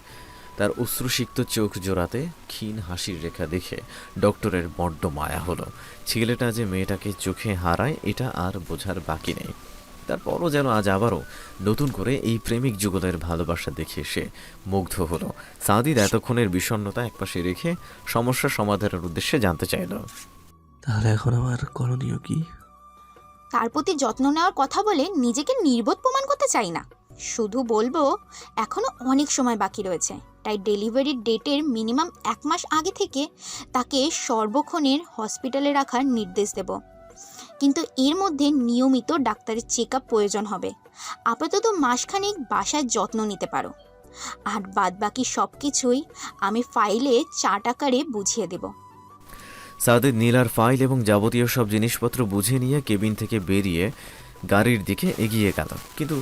তার অশ্রুসিক্ত চোখ জোড়াতে ক্ষীণ হাসির রেখা দেখে ডক্টরের বড্ড মায়া হলো। ছেলেটা যে মেয়েটাকে চোখে হারায় এটা আর বোঝার বাকি নেই। তারপরও যেন আজ আবারও নতুন করে এই প্রেমিক যুগলের ভালোবাসা দেখে সে মুগ্ধ হলো। সাদিদ এতক্ষণের বিষণ্ণতা একপাশে রেখে সমস্যা সমাধানের উদ্দেশ্যে জানতে চাইল। তাহলে এখন আমার করণীয় কি? তার প্রতি যত্ন নেওয়ার কথা বলে নিজেকে নির্বোধ প্রমাণ করতে চাই না, শুধু বলবো এখনো অনেক সময় বাকি রয়েছে। তাই ডেলিভারির ডেটের মিনিমাম 1 মাস আগে থেকে তাকে সর্বক্ষণের হসপিটালে রাখার নির্দেশ দেব, কিন্তু এর মধ্যে নিয়মিত ডাক্তারের চেক আপ প্রয়োজন হবে। আপাতত মাসখানেক বাসায় যত্ন নিতে পারো, আর বাদবাকি সব কিছুই আমি ফাইলে চার্ট আকারে বুঝিয়ে দেব। সাদিদ নীলার ফাইল এবং যাবতীয় সব জিনিসপত্র বুঝে নিয়ে কেবিন থেকে বেরিয়ে গাড়ির দিকে এগিয়ে গেল। কিন্তু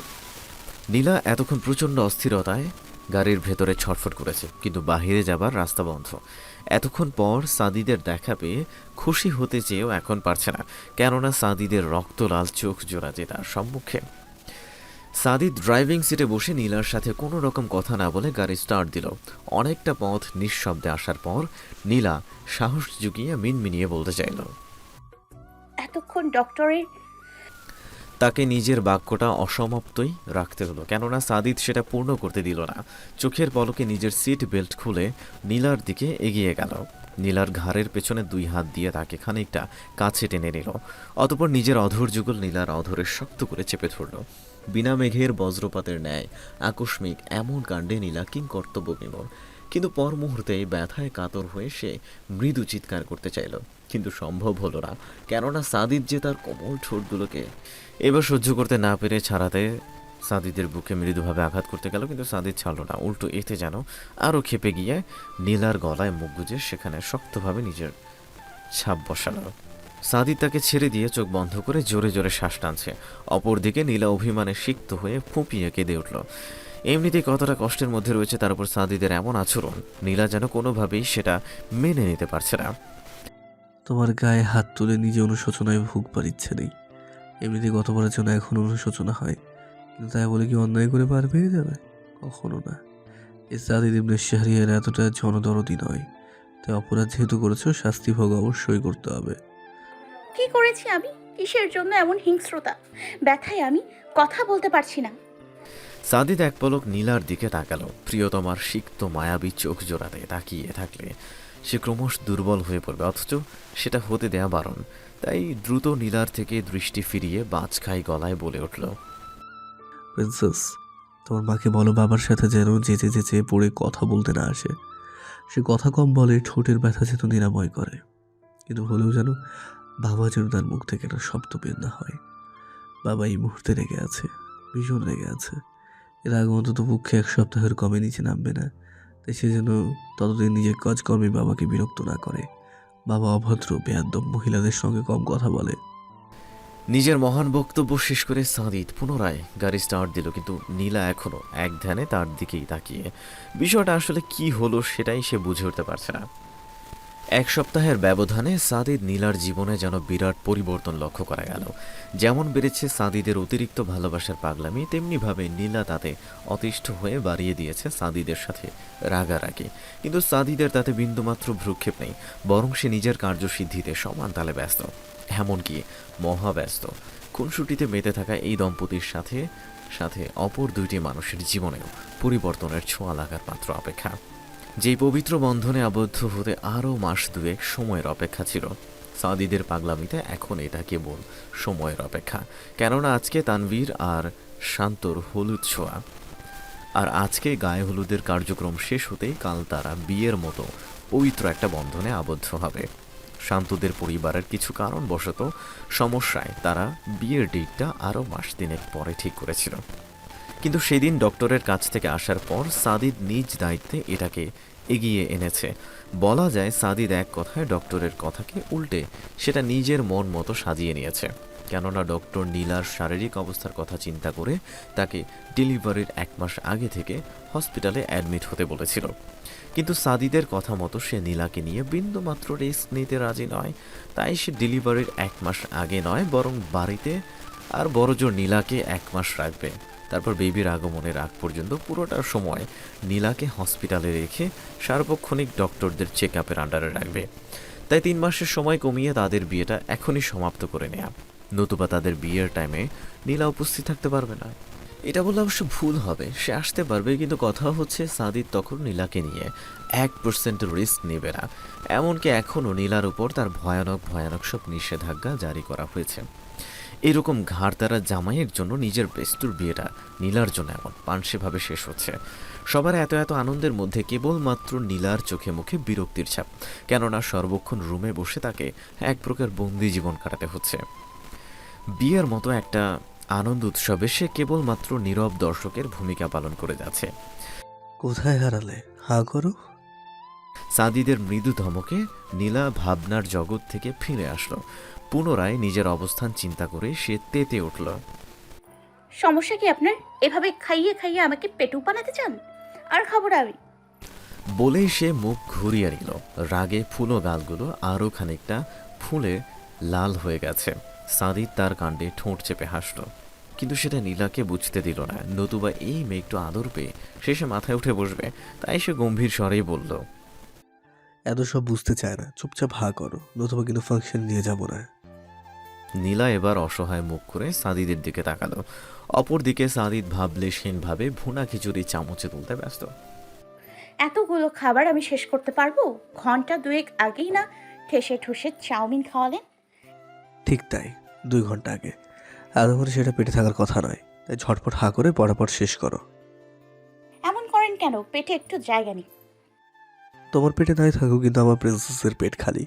নীলা এতক্ষণ প্রচণ্ড অস্থিরতায় গাড়ির ভেতরে ছটফট করেছে, কিন্তু বাহিরে যাবার রাস্তা বন্ধ। এতক্ষণ পর সাদিদের দেখা পেয়ে খুশি হতে চেয়েও এখন পারছে না, কেননা সাদিদের রক্তলাল চোখ জোড়া যে তার সম্মুখে। সাদিদ ড্রাইভিং সিটে বসে নীলার সাথে কোনো রকম কথা না বলে গাড়ি স্টার্ট দিল। অনেকটা পথ নিঃশব্দে আসার পর নীলা সাহস জুগিয়ে মিনমিনিয়ে বলতে চাইল। এতক্ষণ ডক্টরের তাকে নিজের বাক্যটা অসমাপ্তই রাখতে হলো, কেননা সাদিদ সেটা পূর্ণ করতে দিল না। চোখের পলকে নিজের সিট বেল্ট খুলে নীলার দিকে এগিয়ে গেল। নীলার ঘাড়ের পেছনে 2 হাত দিয়ে তাকে খানিকটা কাছে টেনে নিল। অতঃপর নিজের অধর যুগল নীলার অধরে শক্ত করে চেপে ধরল। বিনা মেঘের বজ্রপাতের ন্যায় আকস্মিক এমন কাণ্ডে নীলা কিংকর্তব্য বিমূঢ়, কিন্তু পর মুহূর্তে ব্যথায় কাতর হয়ে সে মৃদু চিৎকার করতে চাইল, কিন্তু সম্ভব হলো না, কেননা সাদিদ যে তার কোমল ঠোঁটগুলোকে এবার সহ্য করতে না পেরে ছাড়াতে সাদিদের বুকে মৃদুভাবে আঘাত করতে গেল, কিন্তু সাদিদ ছাড়ল না। উল্টো এতে যেন আরও ক্ষেপে গিয়ে নীলার গলায় মুখ গুজে সেখানে শক্তভাবে নিজের ছাপ বসালো। সাদিদ তাকে ছেড়ে দিয়ে চোখ বন্ধ করে জোরে জোরে শ্বাস টানছে। অপরদিকে নীলা অভিমানে সিক্ত হয়ে ফুঁপিয়ে কেঁদে উঠল। এমনিতেই কতটা কষ্টের মধ্যে রয়েছে, তার উপর সাদিদের এমন আচরণ নীলা যেন কোনোভাবেই সেটা মেনে নিতে পারছে না। তোমার গায়ে হাত তুলে নিজে অনুশোচনায় ভুগবার ইচ্ছে নেই। এমনিতে গতবারের জন্য এখন অনুশোচনা হয়, কিন্তু তাই বলে কি অন্যায় করে পার পেয়ে যাবে? কখনো না। এই সাদিদ ইবনে শাহরিয়ার এতটা জনদরদি নয়, তাই অপরাধ যেহেতু করেছো শাস্তি ভোগ অবশ্যই করতে হবে। কি করেছি আমি? কিসের জন্য এমন হিংস্রতা? ব্যথায় আমি কথা বলতে পারছি না। সাদিদ এক পলক নীলার দিকে তাকালো। প্রিয়তমার সিক্ত মায়াবী চোখ জোড়াতে তাকিয়ে থাকলে সে ক্রমশ দুর্বল হয়ে পড়বে, অথচ সেটা হতে দেয়া বারণ। তাই দ্রুত নীলার থেকে দৃষ্টি ফিরিয়ে বাজখাই গলায় বলে উঠল, প্রিন্সেস, তোমার মাকে বলো বাবার সাথে যেন যেচে যেচে পড়ে কথা বলতে না আসে। সে কথা কম বলে, ঠোঁটের ব্যথা যেন নিরাময় করে, কিন্তু হলেও যেন বাবা যেন তার মুখ থেকে একটা শব্দ বের না হয়। বাবা এই মুহূর্তে রেগে আছে, ভীষণ রেগে আছে। এর আগে অন্তত পক্ষে 1 সপ্তাহের কমে নিচে নামবে না। তাই সে যেন ততদিন নিজের কাজকর্মে বাবাকে বিরক্ত না করে। বাবা অভদ্র, বেয়াদ্দব মহিলাদের সঙ্গে কম কথা বলে। নিজের মহান বক্তব্য শেষ করে সাদিদ পুনরায় গাড়ি স্টার্ট দিল, কিন্তু নীলা এখনো এক ধ্যানে তার দিকেই তাকিয়ে। বিষয়টা আসলে কি হলো সেটাই সে বুঝে উঠতে পারছে না। এক সপ্তাহের ব্যবধানে সাদিদ নীলার জীবনে যেন বিরাট পরিবর্তন লক্ষ্য করা গেল। যেমন বেড়েছে সাদিদের অতিরিক্ত ভালোবাসার পাগলামি, তেমনিভাবে নীলা তাতে অতিষ্ঠ হয়ে বাড়িয়ে দিয়েছে সাদিদের সাথে রাগারাগি। কিন্তু সাদিদের তাতে বিন্দুমাত্র ভ্রুক্ষেপ নেই, বরং সে নিজের কার্যসিদ্ধিতে সমান তালে ব্যস্ত, এমনকি মহাব্যস্ত। খুনসুটিতে মেতে থাকা এই দম্পতির সাথে সাথে অপর দুইটি মানুষের জীবনেও পরিবর্তনের ছোঁয়া লাগার মাত্র অপেক্ষা। যেই পবিত্র বন্ধনে আবদ্ধ হতে আরও মাস দুয়েক সময়ের অপেক্ষা ছিল, সাদিদের পাগলামিতে এখন এটা কেবল সময়ের অপেক্ষা। কেননা আজকে তানভীর আর শান্তর হলুদ ছোঁয়া, আর আজকে গায়ে হলুদের কার্যক্রম শেষ হতেই কাল তারা বিয়ের মতো পবিত্র একটা বন্ধনে আবদ্ধ হবে। শান্তদের পরিবারের কিছু কারণবশত সমস্যায় তারা বিয়ের ডেটটা আরও মাস দিনেক পরে ঠিক করেছিল। কিন্তু সেদিন ডক্টরের কাছ থেকে আসার পর সাদিদ নিজ দায়িত্বে এটাকে এগিয়ে এনেছে। বলা যায় সাদিদ এক কথায় ডক্টরের কথাকে উল্টে সেটা নিজের মন মতো সাজিয়ে নিয়েছে। কেননা ডক্টর নীলার শারীরিক অবস্থার কথা চিন্তা করে তাকে ডেলিভারির 1 মাস আগে থেকে হসপিটালে অ্যাডমিট হতে বলেছিল। কিন্তু সাদিদের কথা মতো সে নীলাকে নিয়ে বিন্দুমাত্র রিস্ক নিতে রাজি নয়। তাই সে ডেলিভারির 1 মাস আগে নয়, বরং বাড়িতে আর বড়জোর নীলাকে 1 মাস রাখবে। তারপর বেবির আগমনের আগ পর্যন্ত পুরোটা সময় নীলাকে হসপিটালে রেখে সার্বক্ষণিক ডক্টরদের চেক আপের আন্ডারে রাখবে। তাই 3 মাসের সময় কমিয়ে তাদের বিয়েটা এখনই সমাপ্ত করে নেয়া, নতুবা তাদের বিয়ের টাইমে নীলা উপস্থিত থাকতে পারবে না। এটা বললে অবশ্য ভুল হবে, সে আসতে পারবে, কিন্তু কথা হচ্ছে সাদিদ তখন নীলাকে নিয়ে 1% রিস্ক নেবে না। এমনকি এখনও নীলার উপর তার ভয়ানক ভয়ানক সব নিষেধাজ্ঞা জারি করা হয়েছে। এরকম ঘাড়তারা জামাইয়ের জন্য নিজের বেস্তুর বিয়েটা নীলার জন্য এমন পানসেভাবে শেষ হচ্ছে। সবার এত এত আনন্দের মধ্যে কেবলমাত্র নীলার চোখে মুখে বিরক্তির ছাপ, কেননা সর্বক্ষণ রুমে বসে তাকে এক প্রকার বন্দি জীবন কাটাতে হচ্ছে। বিয়ের মতো একটা আনন্দ উৎসবে সে কেবলমাত্র নীরব দর্শকের ভূমিকা পালন করে যাচ্ছে। কোথায় হারালে? হা করো। সাদিদের মৃদু ধমকে নীলা ভাবনার জগৎ থেকে ফিরে আসলো। পুনরায় নিজের অবস্থান চিন্তা করে সে তেতে উঠল। সমস্যা কি আপনার? এভাবে খাইয়ে খাইয়ে আমাকে পেটু বানাতে চান? আর খাবো না আমি। বলেই সে মুখ ঘুরিয়ে নিল। রাগে ফুলো গালগুলো আরও খানিকটা ফুলে লাল হয়ে গেছে। সাদিদ তার কাণ্ডে ঠোঁট চেপে হাসল, কিন্তু সেটা নীলাকে বুঝতে দিল না। নতুবা এই মেয়ে একটু আদর পেয়ে শেষে মাথায় উঠে বসবে, তাই সে গম্ভীর স্বরেই বলল, এত সব বুঝতে চায় না, চুপচাপ হা করো, নতুবা কিন্তু ফাংশন নিয়ে যাবো না। নীলা এবার অসহায় মুখ করে সাদিদের দিকে তাকালো। অপরদিকে সাদিদ ভাবলেশহীনভাবে ভুনা খিচুড়ি চামচে তুলতে ব্যস্ত। এতগুলো খাবার আমি শেষ করতে পারবো? ঘন্টা 2 আগেই না ঠেসে ঠুসে চাউমিন খাওয়ালেন। ঠিক তাই, 2 ঘন্টা আগে। এতক্ষণ সেটা পেটে থাকার কথা নয়, তাই ঝটপট হা করে পড়াপড় শেষ করো। এমন করেন কেন? পেটে একটু জায়গা নেই। তোমার পেটে নাই থাকুক, কিন্তু আমার প্রিন্সেসের পেট খালি।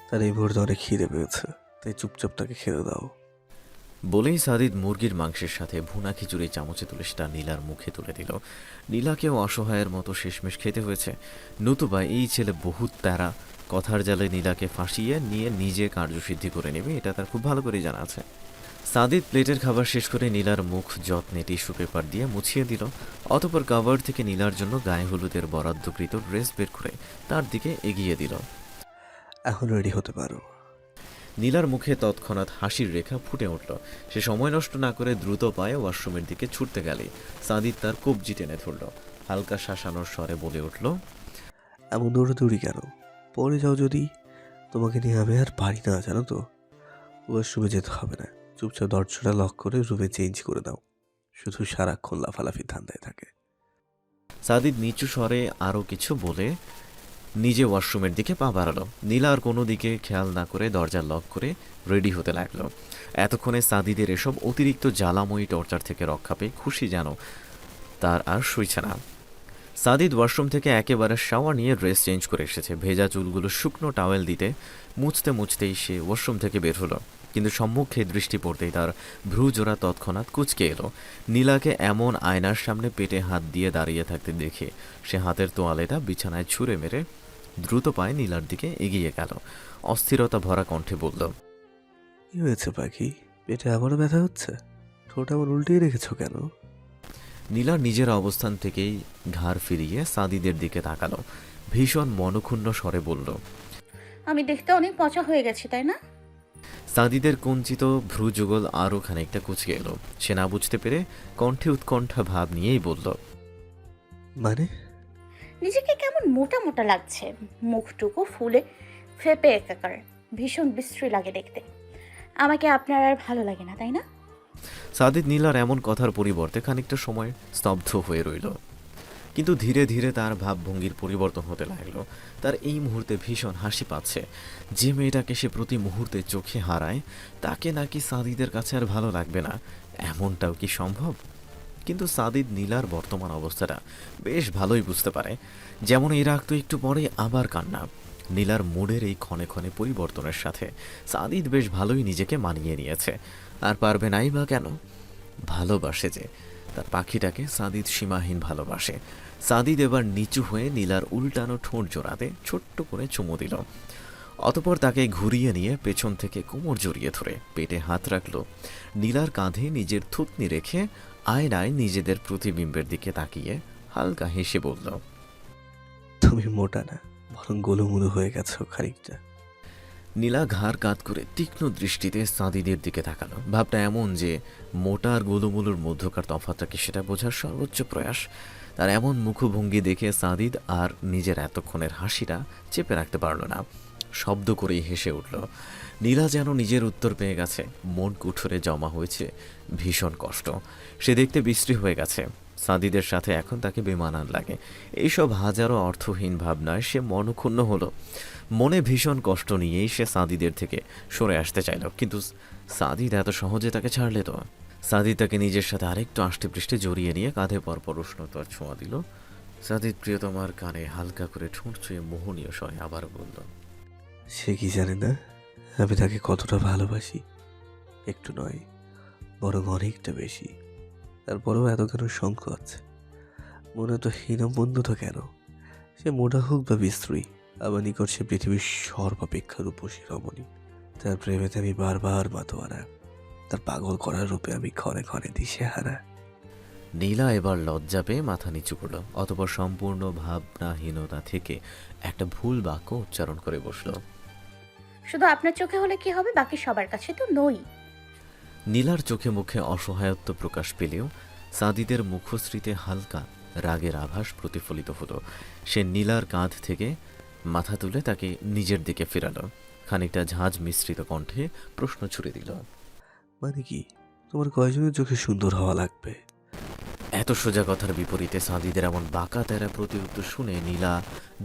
তার এই মুহূর্তে অনেক খিদে পেয়েছে, তাই চুপচাপ তাকে খেতে দাও। বলেই সাদিদ মুরগির মাংসের সাথে ভুনা খিচুড়ি চামচে তুলে সেটা নীলার মুখে তুলে দিল। নীলাকেও অসহায়ের মতো শেষমেশ খেতে হয়েছে, নতুবা এই ছেলে বহুত প্যারা কথার জালে নীলাকে ফাঁসিয়ে নিয়ে নিজে কার্যসিদ্ধি করে নেবে, এটা তার খুব ভালো করে জানা আছে। সাদিদ প্লেটের খাবার শেষ করে নীলার মুখ যত্নে টিস্যু পেপার দিয়ে মুছিয়ে দিল। অতঃপর কাভার থেকে নীলার জন্য গায়ে হলুদের বরাদ্দকৃত ড্রেস বের করে তার দিকে এগিয়ে দিল। এখন রেডি হতে পারো। নীলার মুখে তৎক্ষণাৎ হাসির রেখা ফুটে উঠল। সে সময় নষ্ট না করে দ্রুত পায়ে ওয়াশরুমের দিকে ছুটতে গেলে সাদিদ তার কবজি টেনে ধরল। হালকা শাসানোর স্বরে বলে উঠল, এমন দৌড়াদৌড়ি কেন? পরে যাও যদি। তোমাকে নিয়ে আমি আর পারি না, জানো তো। ওয়াশরুমে যেতে হবে না, চুপচাপ দরজাটা লক করে রুমে চেঞ্জ করে দাও। শুধু সারাক্ষণ লাফালাফি ধান্দায় থাকে। সাদিদ নিচু স্বরে আরও কিছু বলে নিজে ওয়াশরুমের দিকে পা বাড়ালো। নীলা আর কোনো দিকে খেয়াল না করে দরজা লক করে রেডি হতে লাগলো। এতক্ষণে সাদিদের এসব অতিরিক্ত জ্বালাময়ী টর্চার থেকে রক্ষা পেয়ে খুশি যেন তার আর সইছে না। সাদিদ ওয়াশরুম থেকে একেবারে শাওয়ার নিয়ে ড্রেস চেঞ্জ করে এসেছে। ভেজা চুলগুলো শুকনো টাওয়েল দিতে মুছতে মুছতেই সে ওয়াশরুম থেকে বের হলো। কিন্তু সম্মুখে দৃষ্টি পড়তেই তার ভ্রুজোড়া তৎক্ষণাৎ কুঁচকে এলো। নীলাকে এমন আয়নার সামনে পেটে হাত দিয়ে দাঁড়িয়ে থাকতে দেখে সে হাতের তোয়ালেটা বিছানায় ছুঁড়ে মেরে দ্রুত পায়ে নীলার দিকে এগিয়ে গেল। অস্থিরতা ভরা কণ্ঠে বলল, কি হয়েছে পাখি? পেটে আবারও ব্যথা হচ্ছে? ঠোঁট আবার উল্টিয়ে রেখেছো কেন? নীলার নিজের অবস্থান থেকেই ঘাড় ফিরিয়ে সাদিদের দিকে তাকালো। ভীষণ মনক্ষুণ্ণ স্বরে বলল, আমি দেখতে অনেক পচা হয়ে গেছি, তাই না? সাদিদের কুঞ্চিত ভ্রুযুগল আরও খানিকটা কুচকে এলো। সে না বুঝতে পেরে কণ্ঠে উৎকণ্ঠা ভাব নিয়েই বলল, মানে? নিজেকে কেমন মোটা মোটা লাগছে, মুখটুকু ফুলে ফেপে একাকার, ভীষণ বিশ্রী লাগে দেখতে। আমাকে আপনার আর ভালো লাগে না, তাই না? সাদিদ নীলার এমন কথার পরিবর্তে খানিকটা সময় স্তব্ধ হয়ে রইল, কিন্তু ধীরে ধীরে তার ভাবভঙ্গির পরিবর্তন হতে লাগলো। তার এই মুহূর্তে ভীষণ হাসি পাচ্ছে। যে মেয়েটাকে সে প্রতি মুহূর্তে চোখে হারায়, তাকে নাকি সাদিদের কাছে আর ভালো লাগবে না, এমনটাও কি সম্ভব? কিন্তু সাদিদ নীলার বর্তমান অবস্থাটা বেশ ভালোই বুঝতে পারে। যেমন এই রাগ তো একটু পরে আবার কান্না। নীলার মুডের এই ক্ষণে ক্ষণে পরিবর্তনের সাথে সাদিদ বেশ ভালোই নিজেকে মানিয়ে নিয়েছে। আর পারবে নাই বা কেন? ভালোবাসে যে, তার পাখিটাকে সাদিদ সীমাহীন ভালোবাসে। সাদিদ এবার নিচু হয়ে নীলার উল্টানো ঠোঁট জোড়াতে ছোট্ট করে চুমু দিল। অতপর তাকে ঘুরিয়ে নিয়ে পেছন থেকে কোমর জড়িয়ে ধরে পেটে হাত রাখল। নীলার কাঁধে নিজের থুতনি রেখে আয়নায় নিজেদের প্রতিবিম্বের দিকে তাকিয়ে হালকা হেসে বলল, তুমি মোটা না, বরং গোলুমুলু হয়ে গেছো খানিকটা। নীলা ঘাড় কাত করে তীক্ষ্ণ দৃষ্টিতে সাদিদের দিকে তাকালো। ভাবটা এমন যে মোটা আর গোলুমুলুর মধ্যকার তফাৎটা কি সেটা বোঝার সর্বোচ্চ প্রয়াস। তার এমন মুখভঙ্গি দেখে সাদিদ আর নিজের এতক্ষণের হাসিটা চেপে রাখতে পারল না, শব্দ করেই হেসে উঠল। নীলা যেন নিজের উত্তর পেয়ে গেছে। মন কুঠরে জমা হয়েছে ভীষণ কষ্ট। সে দেখতে বিশ্রী হয়ে গেছে। সাদিদের সাথে এখন তাকে বেমানান লাগে। এইসব হাজারো অর্থহীন ভাবনায় সে মনক্ষুণ্ণ হলো। মনে ভীষণ কষ্ট নিয়েই সে সাদিদের থেকে সরে আসতে চাইল, কিন্তু সাদিদ এত সহজে তাকে ছাড়লে তো? সাদিদ তাকে নিজের সাথে আরেকটু আষ্টে পৃষ্ঠে জড়িয়ে নিয়ে কাঁধে পরপর উষ্ণতার ছোঁয়া দিল। সাদিদ প্রিয়তমার কানে হালকা করে ঠোঁট ছুঁয়ে মোহনীয় স্বরে আবার বলল, সে কি জানে না আমি তাকে কতটা ভালোবাসি? একটু নয়, বরং অনেকটা বেশি। তারপরেও এত কেন সংকোচ? মনে তো হীনবন্ধু তো কেন? সে মোটা হোক বা বিশ্রী, আমার নিকট সে পৃথিবীর সর্বাপেক্ষা রূপসী রমণী। তার প্রেমেতে আমি বারবার মাতোয়ারা, তার পাগল করার রূপে আমি ক্ষণে ক্ষণে দিশেহারা। নীলা এবার লজ্জা পেয়ে মাথা নিচু করল। অতপর সম্পূর্ণ ভাবনাহীনতা থেকে একটা ভুল বাক্য উচ্চারণ করে বসল, শুধু আপনার চোখে হলে কি হবে, বাকি সবার কাছে তো নই। নীলার চোখে মুখে অসহায়ত্ব প্রকাশ পেলেও সাদিদের মুখশ্রীতে হালকা রাগের আভাস প্রতিফলিত হলো। সে নীলার কাঁধ থেকে মাথা তুলে তাকে নিজের দিকে ফেরালো। খানিকটা ঝাঁঝ মিশ্রিত কণ্ঠে প্রশ্ন ছুড়ে দিল, মানে কি, তোমার কয়জনের চোখে সুন্দর হওয়া লাগবে? এত সোজা কথার বিপরীতে সাদিদের এমন বাঁকা তেরা প্রতিউত্তর শুনে নীলা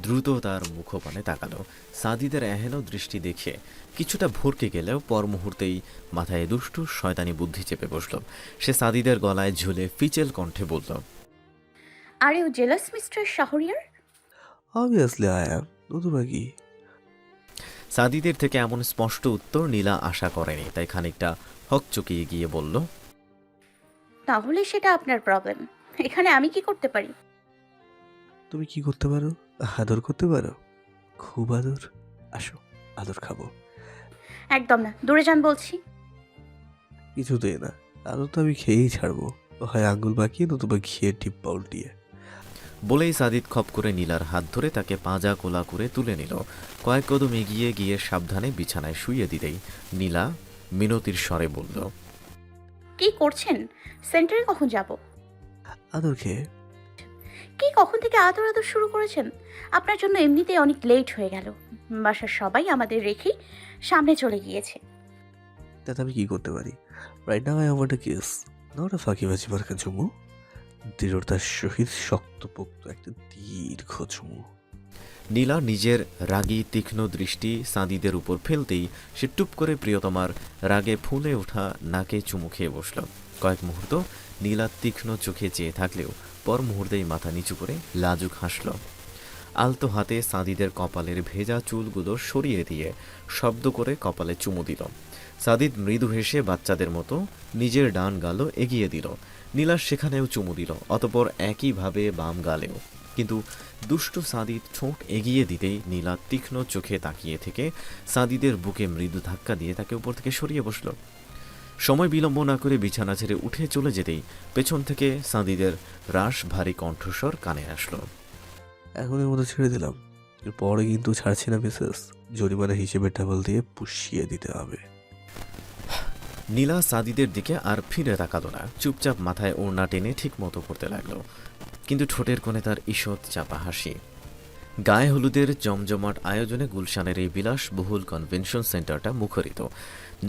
দ্রুত তার মুখপানে তাকালো। সাদিদের এহেন দৃষ্টি দেখে কিছুটা ভরকে গেলেও পর মুহূর্তেই মাথায় দুষ্টু শয়তানি বুদ্ধি চেপে বসল। সে সাদিদের গলায় ঝুলে ফিচেল কণ্ঠে বলল, are you jealous mister Shahriar? Obviously I am, নতুবা কি? সাদিদের থেকে এমন স্পষ্ট উত্তর নীলা আশা করেনি, তাই খানিকটা হকচকিয়ে গিয়ে বলল, তাহলে সেটা আপনার প্রবলেম, এখানে আমি কি করতে পারি? তুমি কি করতে পারো? আদর করতে পারো? খুব আদর। আসো, আদর খাবো। একদম না, দূরে যান বলছি। কিছুতেই না, আদর তো আমি খেয়েই ছাড়বো, হয় আঙ্গুল বাঁকিয়ে নতুবা ঘিয়ের ডিব্বা উল্টিয়ে। বলেই সাদিদ খপ করে নীলার হাত ধরে তাকে পাঁজা কোলা করে তুলে নিল। কয়েক কদম এগিয়ে গিয়ে সাবধানে বিছানায় শুইয়ে দিলেই নীলা মিনতির স্বরে বলল, কি করছেন? সেন্টারে কখন যাব? আদর খেয়ে। কি কখন থেকে আদর আদর শুরু করেছেন? আপনার জন্য এমনিতেই অনেক লেট হয়ে গেল। বাসার সবাই আমাদের রেখেই সামনে চলে গিয়েছে। তাতে আমি কি করতে পারি? Right now I want a kiss, not a ফাঁকিবাজি মার্কা চুমু। দৃঢ়তার সহিত শক্তপোক্ত একটা দীর্ঘ চুমু। নীলা নিজের রাগী তীক্ষ্ণ দৃষ্টি সাদিদের উপর ফেলতেই সে টুপ করে প্রিয়তমার রাগে ফুলে ওঠা নাকে চুমু খেয়ে বসল। কয়েক মুহূর্ত নীলা তীক্ষ্ণ চোখে চেয়ে থাকলেও পর মুহূর্তেই মাথা নিচু করে লাজুক হাসল। আলতো হাতে সাদিদের কপালের ভেজা চুলগুলো সরিয়ে দিয়ে শব্দ করে কপালে চুমু দিল। সাদিদ মৃদু হেসে বাচ্চাদের মতো নিজের ডান গালও এগিয়ে দিল। নীলা সেখানেও চুমু দিল, অতপর একইভাবে বাম গালেও। কিন্তু দুষ্টু সাদিদ ঠোঁট এগিয়ে দিতেই নীলা তীক্ষ্ণ চোখে তাকিয়ে থেকে সাদিদের বুকে মৃদু ধাক্কা দিয়ে তাকে উপর থেকে সরিয়ে বসল। সময় বিলম্ব না করে বিছানা ছেড়ে উঠে চলে যেতেই পেছন থেকে সাদিদের রাশ ভারী কণ্ঠস্বর কানে আসলো, এখন এর মতো ছেড়ে দিলাম, এরপরে কিন্তু ছাড়ছি না মিসেস। জরিমানা হিসেবে টাবল দিয়ে পুষিয়ে দিতে হবে। নীলা সাদিদের দিকে আর ফিরে তাকালো না, চুপচাপ মাথায় ওড়না টেনে ঠিক মতো করতে লাগলো, কিন্তু ঠোঁটের কোণে তার ঈষৎ চাপা হাসি। গায়ে হলুদের জমজমাট আয়োজনে গুলশানের এই বিলাসবহুল কনভেনশন সেন্টারটা মুখরিত।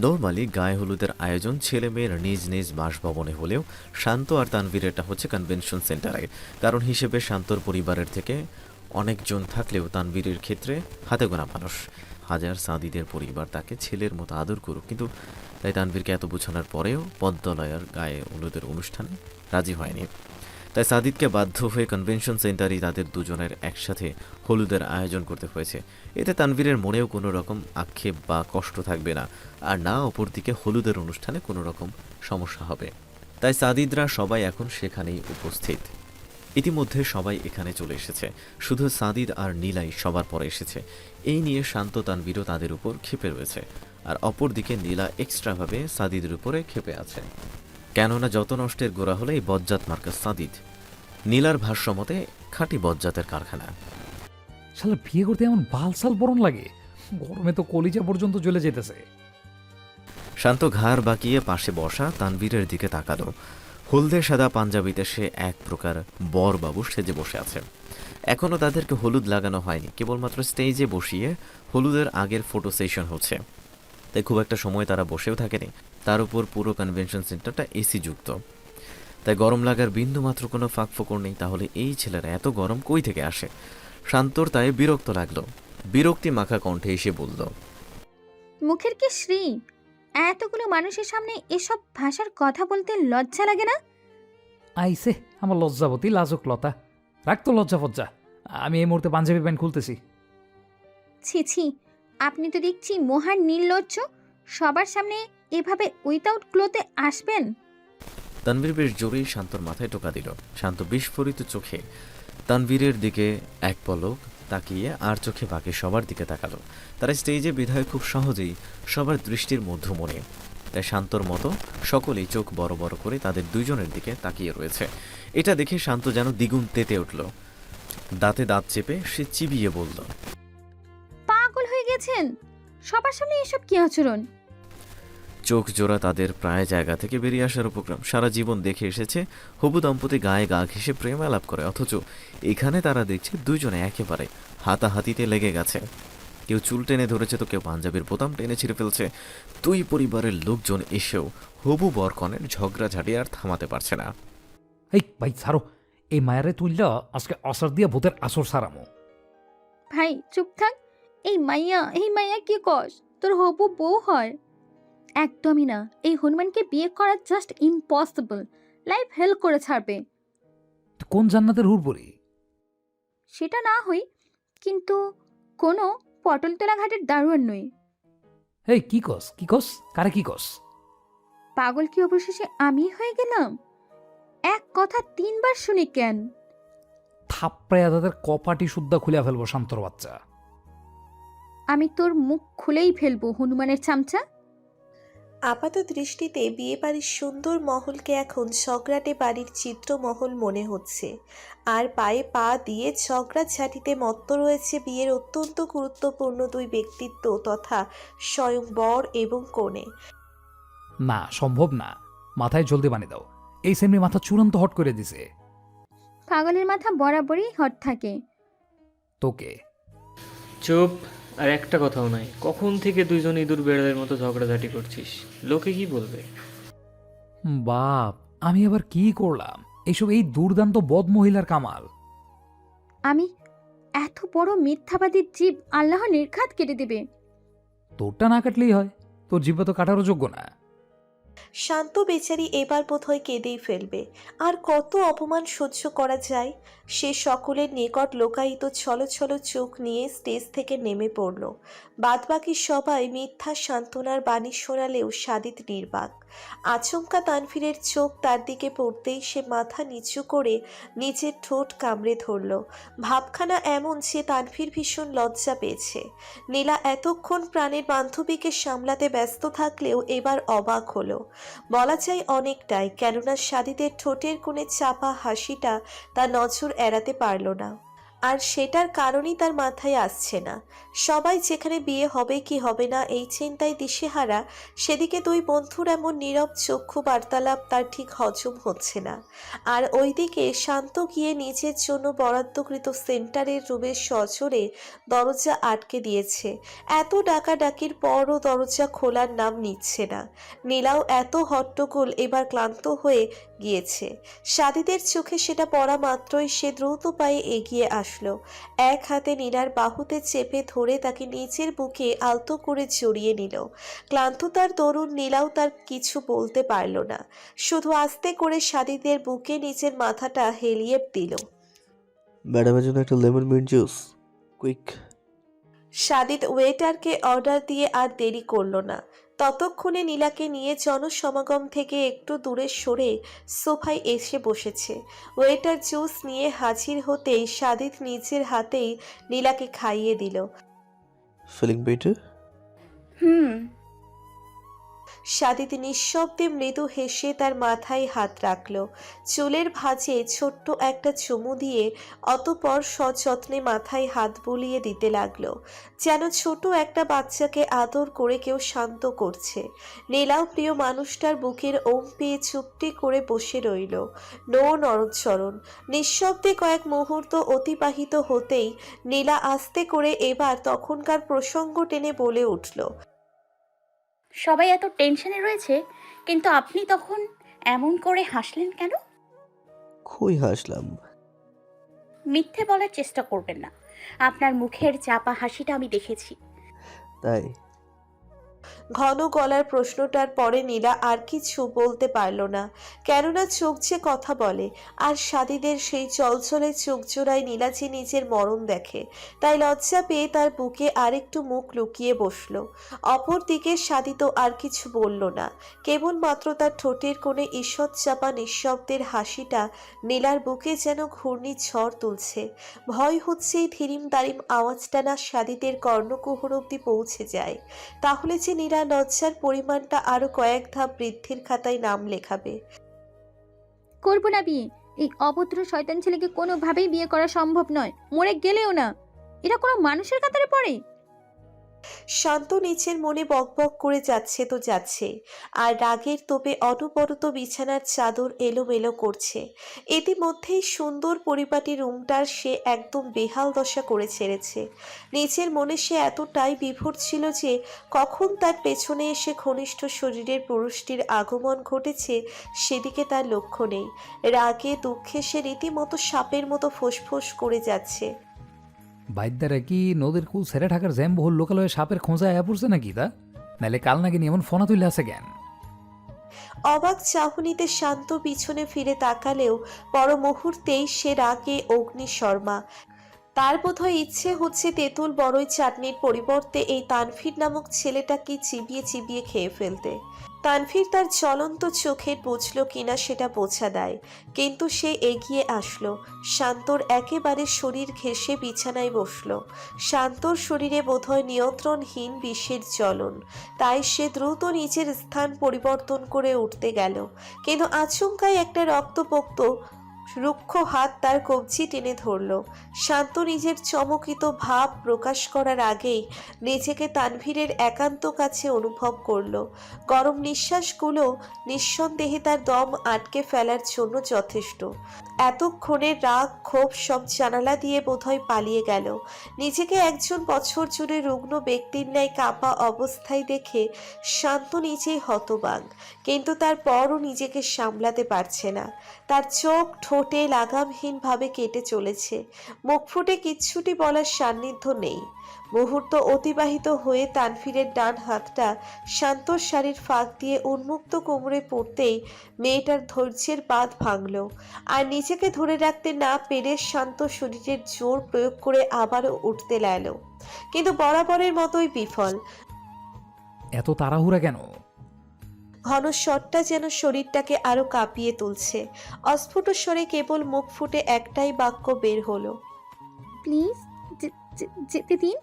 নর্মালি গায়ে হলুদের আয়োজন ছেলে মেয়ের নিজ নিজ বাসভবনে হলেও শান্ত আর তানভীরেরটা হচ্ছে কনভেনশন সেন্টারে, কারণ হিসেবে শান্তর পরিবারের থেকে অনেকজন থাকলেও তানভীরের ক্ষেত্রে হাতে গোনা মানুষ। হাজার সাদিদের পরিবার তাকে ছেলের মতো আদর করুক, কিন্তু তাই তানভীরকে এত বোঝানোর পরেও পদ্মলয়ার গায়ে হলুদের অনুষ্ঠানে রাজি হয়নি। তাই সাদিদকে বাধ্য হয়ে কনভেনশন সেন্টারেই তাদের দুজনের একসাথে হলুদের আয়োজন করতে হয়েছে। এতে তানভীরের মনেও কোনো রকম আক্ষেপ বা কষ্ট থাকবে না, আর না অপরদিকে হলুদের অনুষ্ঠানে কোনো রকম সমস্যা হবে। তাই সাদিদরা সবাই এখন সেখানেই উপস্থিত। ইতিমধ্যে সবাই এখানে চলে এসেছে, শুধু সাদিদ আর নীলাই সবার পরে এসেছে। এই নিয়ে শান্ত তানভীরও তাদের উপর ক্ষেপে রয়েছে, আর অপরদিকে নীলা এক্সট্রাভাবে সাদিদের উপরে ক্ষেপে আছে। কেননা যত নষ্টের গোড়া হলে এই বজ্জাত মার্কাস সাদিদ। নীলার ভাষ্যমতে খাঁটি বজ্জাতের কারখানা। শালা বিয়ে করতে এমন বালসাল বরণ লাগে, গরমে তো কলিজা পর্যন্ত জ্বলে যেতেছে। শান্ত ঘাড় বাঁকিয়ে পাশে বসা তানভীরের দিকে তাকালো। হলদে সাদা পাঞ্জাবিতে সে এক প্রকার বরবাবু সেজে বসে আছে। এখনও তাদেরকে হলুদ লাগানো হয়নি, কেবলমাত্র স্টেজে বসিয়ে হলুদের আগের ফটো সেশন হচ্ছে, তাই খুব একটা সময় তারা বসেও থাকেনি। তার উপর পুরো কনভেনশন সেন্টারটা এসি যুক্ত, তাই গরম লাগার বিন্দুমাত্র কোনো ফাঁকফোকর নেই। তাহলে এই ছেলেরা এত গরম কই থেকে আসে? শান্তর তাই বিরক্ত লাগলো, বিরক্তি মাখা কণ্ঠে এসে বলল, মুখের কি শ্রী, এতগুলো মানুষের সামনে এসব ভাষার কথা বলতে লজ্জা লাগে না? আইসে আমার লজ্জাবতী লাজুক লতা, রাখতো লজ্জা ফজ্জা। আমি এই মুহূর্তে পাঞ্জাবি প্যান্ট খুলতেছি। ছি ছি, আপনি তো দেখছি মহান নির্লজ্জ, সবার সামনে এভাবে উইথাউট ক্লোথে আসবেন। তানভীর বেশ জোরেই শান্তর মাথায় টোকা দিল। শান্ত বিস্ফোরিত চোখে তানভীরের দিকে এক পলক তাকিয়ে আর চোখে বাকি সবার দিকে তাকালো। তারা স্টেজে বিধায় খুব সহজেই সবার দৃষ্টির মধ্যমণি, তাই শান্তর মতো সকলেই চোখ বড় বড় করে তাদের দুইজনের দিকে তাকিয়ে রয়েছে। এটা দেখে শান্ত যেন দ্বিগুণ তেতে উঠল। দাঁতে দাঁত চেপে সে চিবিয়ে বলল, পাগল হয়ে গেছেন, সবার সামনে এসব কি আচরণ? চোখ জোড়া তাদের প্রায় জায়গা থেকে বেরিয়ে আসার উপক্রম। সারা জীবন দেখে এসেছে হবু দম্পতি গায়ে গা ঘেঁষে প্রেম আলাপ করে, অথচ এখানে তারা দেখছে দুইজনে একেবারে হাতাহাতিতে লেগে গেছে। কেউ চুল টেনে ধরেছে, তো কেউ পাঞ্জাবির বোতাম টেনে ছিঁড়ে ফেলছে। দুই পরিবারের লোকজন এসেও হবু বরকনের ঝগড়াঝাটি আর থামাতে পারছে না। এই ভাই ছাড়ো, এই মায়ারে তুললা আজকে অসার দিয়া ভূতের আসর সারামো। ভাই চুপ থাক, এই মাইয়া কি কস, তোর হবু বউ হয়? একদমই না, এই হনুমানকে বিয়ে করা জাস্ট ইম্পসিবল, লাইফ হেল করে ছাড়বে। তুই কোন জান্নাতের হুড়পড়ি? সেটা না হই, কিন্তু কোনো পটলতলা ঘাটের দারোয়ান নই। এই কি কস কি কস, কারে কি কস? পাগল কি অবশেষে আমি হয়ে গেলাম? এক কথা 3 বার শুনি কেন? থাপড়ায় তাদের কপাটি শুদ্ধা খুলে ফেলবো শান্তর বাচ্চা। আমি তোর মুখ খুলেই ফেলবো হনুমানের চামচা। আপাত দৃষ্টিতে বিয়ে বাড়ির সুন্দর মহলকে এখন ঝগড়াটে বাড়ির চিত্রমহল মনে হচ্ছে। আর পায়ে পা দিয়ে ঝগড়া ঝাঁটিতে মত্ত রয়েছে বিয়ের অত্যন্ত গুরুত্বপূর্ণ দুই ব্যক্তিত্ব তথা স্বয়ং বর এবং কনে। না সম্ভব না, মাথায় জলদি বানিয়ে দাও, এই সেমনি মাথা চূড়ান্ত হট করে দিছে। পাগলের মাথা বরাবরই হট থাকে। তোকে চুপ, আর একটা কথাও নাই। কখন থেকে দুইজন ইঁদুর বেড়াদের মতো ঝগড়াঝাটি করছিস? লোকে কি বলবে? বাপ, আমি আবার কি করলাম? এইসব এই দুর্দান্ত বদ মহিলার কামাল। আমি এত বড় মিথ্যাবাদীর জীব আল্লাহ নির্ঘাত কেটে দেবে। তোরটা না কাটলেই হয়, তোর জিব্বা তো কাটারও যোগ্য না। শান্ত বেচারি এবার বোধহয় কেঁদেই ফেলবে। আর কত অপমান সহ্য করা যায়? সে সকলের নিকট লোকায়িত ছলো ছলো চোখ নিয়ে স্টেজ থেকে নেমে পড়ল। বাদবাকি সবাই মিথ্যা সান্ত্বনার বাণী শোনালেও সাদিত নির্বাক। আচমকা তানভীরের চোখ তার দিকে পড়তেই সে মাথা নিচু করে নিজের ঠোঁট কামড়ে ধরল। ভাবখানা এমন যে তানভীর ভীষণ লজ্জা পেয়েছে। নীলা এতক্ষণ প্রাণের বান্ধবীকে সামলাতে ব্যস্ত থাকলেও এবার অবাক হলো। বলা যায় অনেকটাই, কেননা সাদিতের ঠোঁটের কোণে চাপা হাসিটা তার নজর এড়াতে পারল না। আর সেটার কারণেই তার মাথায় আসছে না। সবাই যেখানে বিয়ে হবে কি হবে না এই চিন্তায় দিশেহারা, সেদিকে দুই বন্ধুর এমন নীরব চক্ষু বার্তালাপ তার ঠিক হজম হচ্ছে না। আর ওইদিকে শান্ত গিয়ে নিজের জন্য বরাদ্দকৃত সেন্টারের রুমের সজোরে দরজা আটকে দিয়েছে। এত ডাকাডাকির পরও দরজা খোলার নাম নিচ্ছে না। নীলাও এত হট্টগোল এবার ক্লান্ত হয়ে গিয়েছে। সাদিদের চোখে সেটা পড়া মাত্রই সে দ্রুত পায়ে এগিয়ে আসলো। এক হাতে নীলার বাহুতে চেপে ধরে তাকে নিজের বুকে আলতো করে জড়িয়ে নিল। ক্লান্ততার দরুন নীলাও তার কিছু বলতে পারল না, শুধু আস্তে করে সাদিদের বুকে নিজের মাথাটা হেলিয়ে দিল। ম্যাডামের জন্য একটা lemon mint juice, quick. Sadid ওয়েটারকে অর্ডার দিয়ে আর দেরি করলো না। ততক্ষণে নীলাকে নিয়ে জনসমাগম থেকে একটু দূরে সরে সোফায় এসে বসেছে। ওয়েটার জুস নিয়ে হাজির হতেই সাদিদ নিজের হাতেই নীলাকে খাইয়ে দিল। Feeling better? হুম। সাদিদ নিঃশব্দে মৃদু হেসে তার মাথায় হাত রাখল, চুলের ভাঁজে ছোট্ট একটা চুমু দিয়ে অতঃপর সযত্নে মাথায় হাত বুলিয়ে দিতে লাগলো, যেন ছোট একটা বাচ্চাকে আদর করে কেউ শান্ত করছে। নীলাও প্রিয় মানুষটার বুকের ওম পেয়ে চুপটি করে বসে রইল, নো নড়চড়ন। নিঃশব্দে কয়েক মুহূর্ত অতিবাহিত হতেই নীলা আস্তে করে এবার তখনকার প্রসঙ্গ টেনে বলে উঠল, সবাই এত টেনশনে রয়েছে, কিন্তু আপনি তখন এমন করে হাসলেন কেন? কই হাসলাম? মিথ্যে বলার চেষ্টা করবেন না, আপনার মুখের চাপা হাসিটা আমি দেখেছি। তাই? ঘন গলার প্রশ্নটার পরে নীলা আর কিছু বলতে পারল না, কেননা চোখ যে কথা বলে। আর সাদিদের সেই চলচলে চোখ জোড়ায় নীলা যে নিজের মরণ দেখে, তাই লজ্জা পেয়ে তার বুকে আরেকটু মুখ লুকিয়ে বসল। অপরদিকে সাদিত আর কিছু বলল না, কেবলমাত্র তার ঠোঁটের কোণে ঈষৎ চাপা নিঃশব্দের হাসিটা নীলার বুকে যেন ঘূর্ণিঝড় তুলছে। ভয় হচ্ছে এই ধীরিম দারিম আওয়াজটা না সাদিদের কর্ণকুহর অব্দি পৌঁছে যায়, তাহলে যে নীলা লজ্জার পরিমাণটা আরো কয়েক ধাপ বৃদ্ধির খাতায় নাম লেখাবে। করবো না বিয়ে। এই অভদ্র শয়তান ছেলেকে কোনোভাবেই বিয়ে করা সম্ভব নয়, মরে গেলেও না। এটা কোনো মানুষের কাতারে পড়ে? শান্ত নিচের মনে বকবক করে যাচ্ছে তো যাচ্ছে, আর রাগের তোপে অনবরত বিছানার চাদর এলোমেলো করছে। ইতিমধ্যেই সুন্দর পরিপাটি রুমটার সে একদম বেহাল দশা করে ছেড়েছে। নিচের মনে সে এতটাই বিভোর ছিল যে কখন তার পেছনে এসে ঘনিষ্ঠ শরীরের পুরুষটির আগমন ঘটেছে সেদিকে তার লক্ষ্য নেই। রাগে দুঃখে সে রীতিমতো সাপের মতো ফোঁস করে যাচ্ছে। বাইদ্যারা কি নদীর কুল সেরে ঢাকার জ্যাম্বহল লোকাল হয়ে সাপের খোঁজা আয়া পড়ছে নাকি? তা নাহলে কাল নাকি এমন ফোনা তুলে আছে জ্ঞান। অবাক চাহনিতে শান্ত পিছনে ফিরে তাকালেও পর মুহূর্তেই সে রাগে অগ্নিশর্মা। তার বোধহয় ইচ্ছে হচ্ছে তেঁতুল বড়ই চাটনির পরিবর্তে এই তানভীর নামক ছেলেটাকে চিবিয়ে চিবিয়ে খেয়ে ফেলতে। তানভীর তার জ্বলন্ত চোখে বুঝল কিনা সেটা বোঝা দেয়, কিন্তু সে এগিয়ে আসলো, শান্তর একেবারে শরীর ঘেঁষে বিছানায় বসলো। শান্তর শরীরে বোধহয় নিয়ন্ত্রণহীন বিষের জ্বলন, তাই সে দ্রুত নিজের স্থান পরিবর্তন করে উঠতে গেল, কিন্তু আচমকাই একটা রক্তপোক্ত রুক্ষ হাত তার কবজি টেনে ধরল। শান্ত নিজের চমকিত ভাব প্রকাশ করার আগেই নিজেকে তানভীরের একান্ত কাছে অনুভব করল। গরম নিঃশ্বাসগুলো নিঃসন্দেহে তার দম আটকে ফেলার জন্য যথেষ্ট। এতক্ষণে রাগ ক্ষোভ সব জানালা দিয়ে বোধহয় পালিয়ে গেল। নিজেকে একজন বছর জুড়ে রুগ্ন ব্যক্তির ন্যায় কাঁপা অবস্থায় দেখে শান্ত নিজেই হতবাক, কিন্তু তারপরও নিজেকে সামলাতে পারছে না। তার চোখ ঠোঁটে লাগামহীনভাবে কেটে চলেছে, মুখ ফুটে কিচ্ছুটি বলার সান্নিধ্য নেই। মুহূর্ত অতিবাহিত হয়ে তানভীরের ডান হাতটা শান্তর শাড়ির ফাঁক দিয়ে উন্মুক্ত কোমরে পড়তেই মেয়েটার ধৈর্যের বাঁধ ভাঙল, আর নিজেকে ধরে রাখতে না পেরে শান্ত শরীরের জোর প্রয়োগ করে আবারও উঠতে লাগল, কিন্তু বরাবরের মতোই বিফল। এত তাড়াহুড়া কেন? ঘন স্বরটা যেন শরীরটাকে আরো কাঁপিয়ে তুলছে। অস্ফুট স্বরে কেবল মুখ ফুটে একটাই বাক্য বের হলো, প্লিজ যেতে দিন।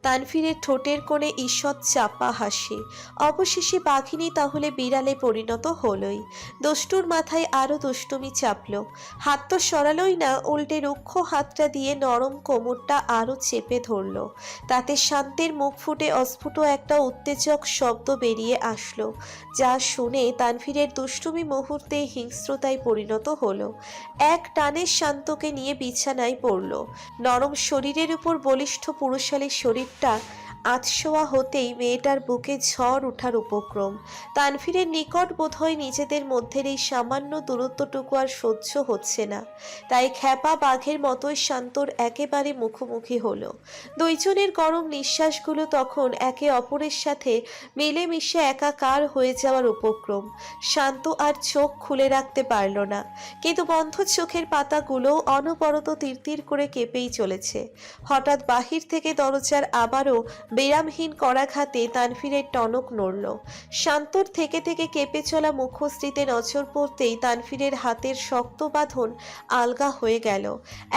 তানভীরের ঠোঁটের কোণে ঈষৎ চাপা হাসি। অবশেষে বাঘিনী তাহলে বিড়ালে পরিণত হলোই। দুষ্টুর মাথায় আরো দুষ্টুমি চাপল। হাত তো সরালোই না, উল্টে রুক্ষ হাতটা দিয়ে নরম কোমরটা আরো চেপে ধরল। তাতে শান্তের মুখ ফুটে অস্ফুট একটা উত্তেজক শব্দ বেরিয়ে আসলো, যা শুনে তানভীরের দুষ্টুমি মুহূর্তে হিংস্রতায় পরিণত হলো। এক টানে শান্তকে নিয়ে বিছানায় পড়ল। নরম শরীরের উপর বলিষ্ঠ পুরুষালী শরীরটা আতশোয়া হতেই মেয়েটার বুকে ঝড় ওঠার উপক্রম। তানভীরের নিকট বোধহয় নিজেদের মধ্যের এই সামান্য দূরত্বটুকু আর সহ্য হচ্ছে না, তাই খ্যাপা বাঘের মতোই শান্তর একেবারে মুখোমুখি হলো। দুইজনের গরম নিঃশ্বাসগুলো তখন একে অপরের সাথে মিলেমিশে একাকার হয়ে যাওয়ার উপক্রম। শান্ত আর চোখ খুলে রাখতে পারল না, কিন্তু বন্ধ চোখের পাতাগুলো অনবরত তিরতির করে কেঁপেই চলেছে। হঠাৎ বাহির থেকে দরজার আবারও বিরামহীন করাঘাতে তানভীরের টনক নড়ল। শান্তর থেকে থেকে কেঁপে চলা মুখশ্রীতে নজর পড়তেই তানভীরের হাতের শক্ত বাঁধন আলগা হয়ে গেল।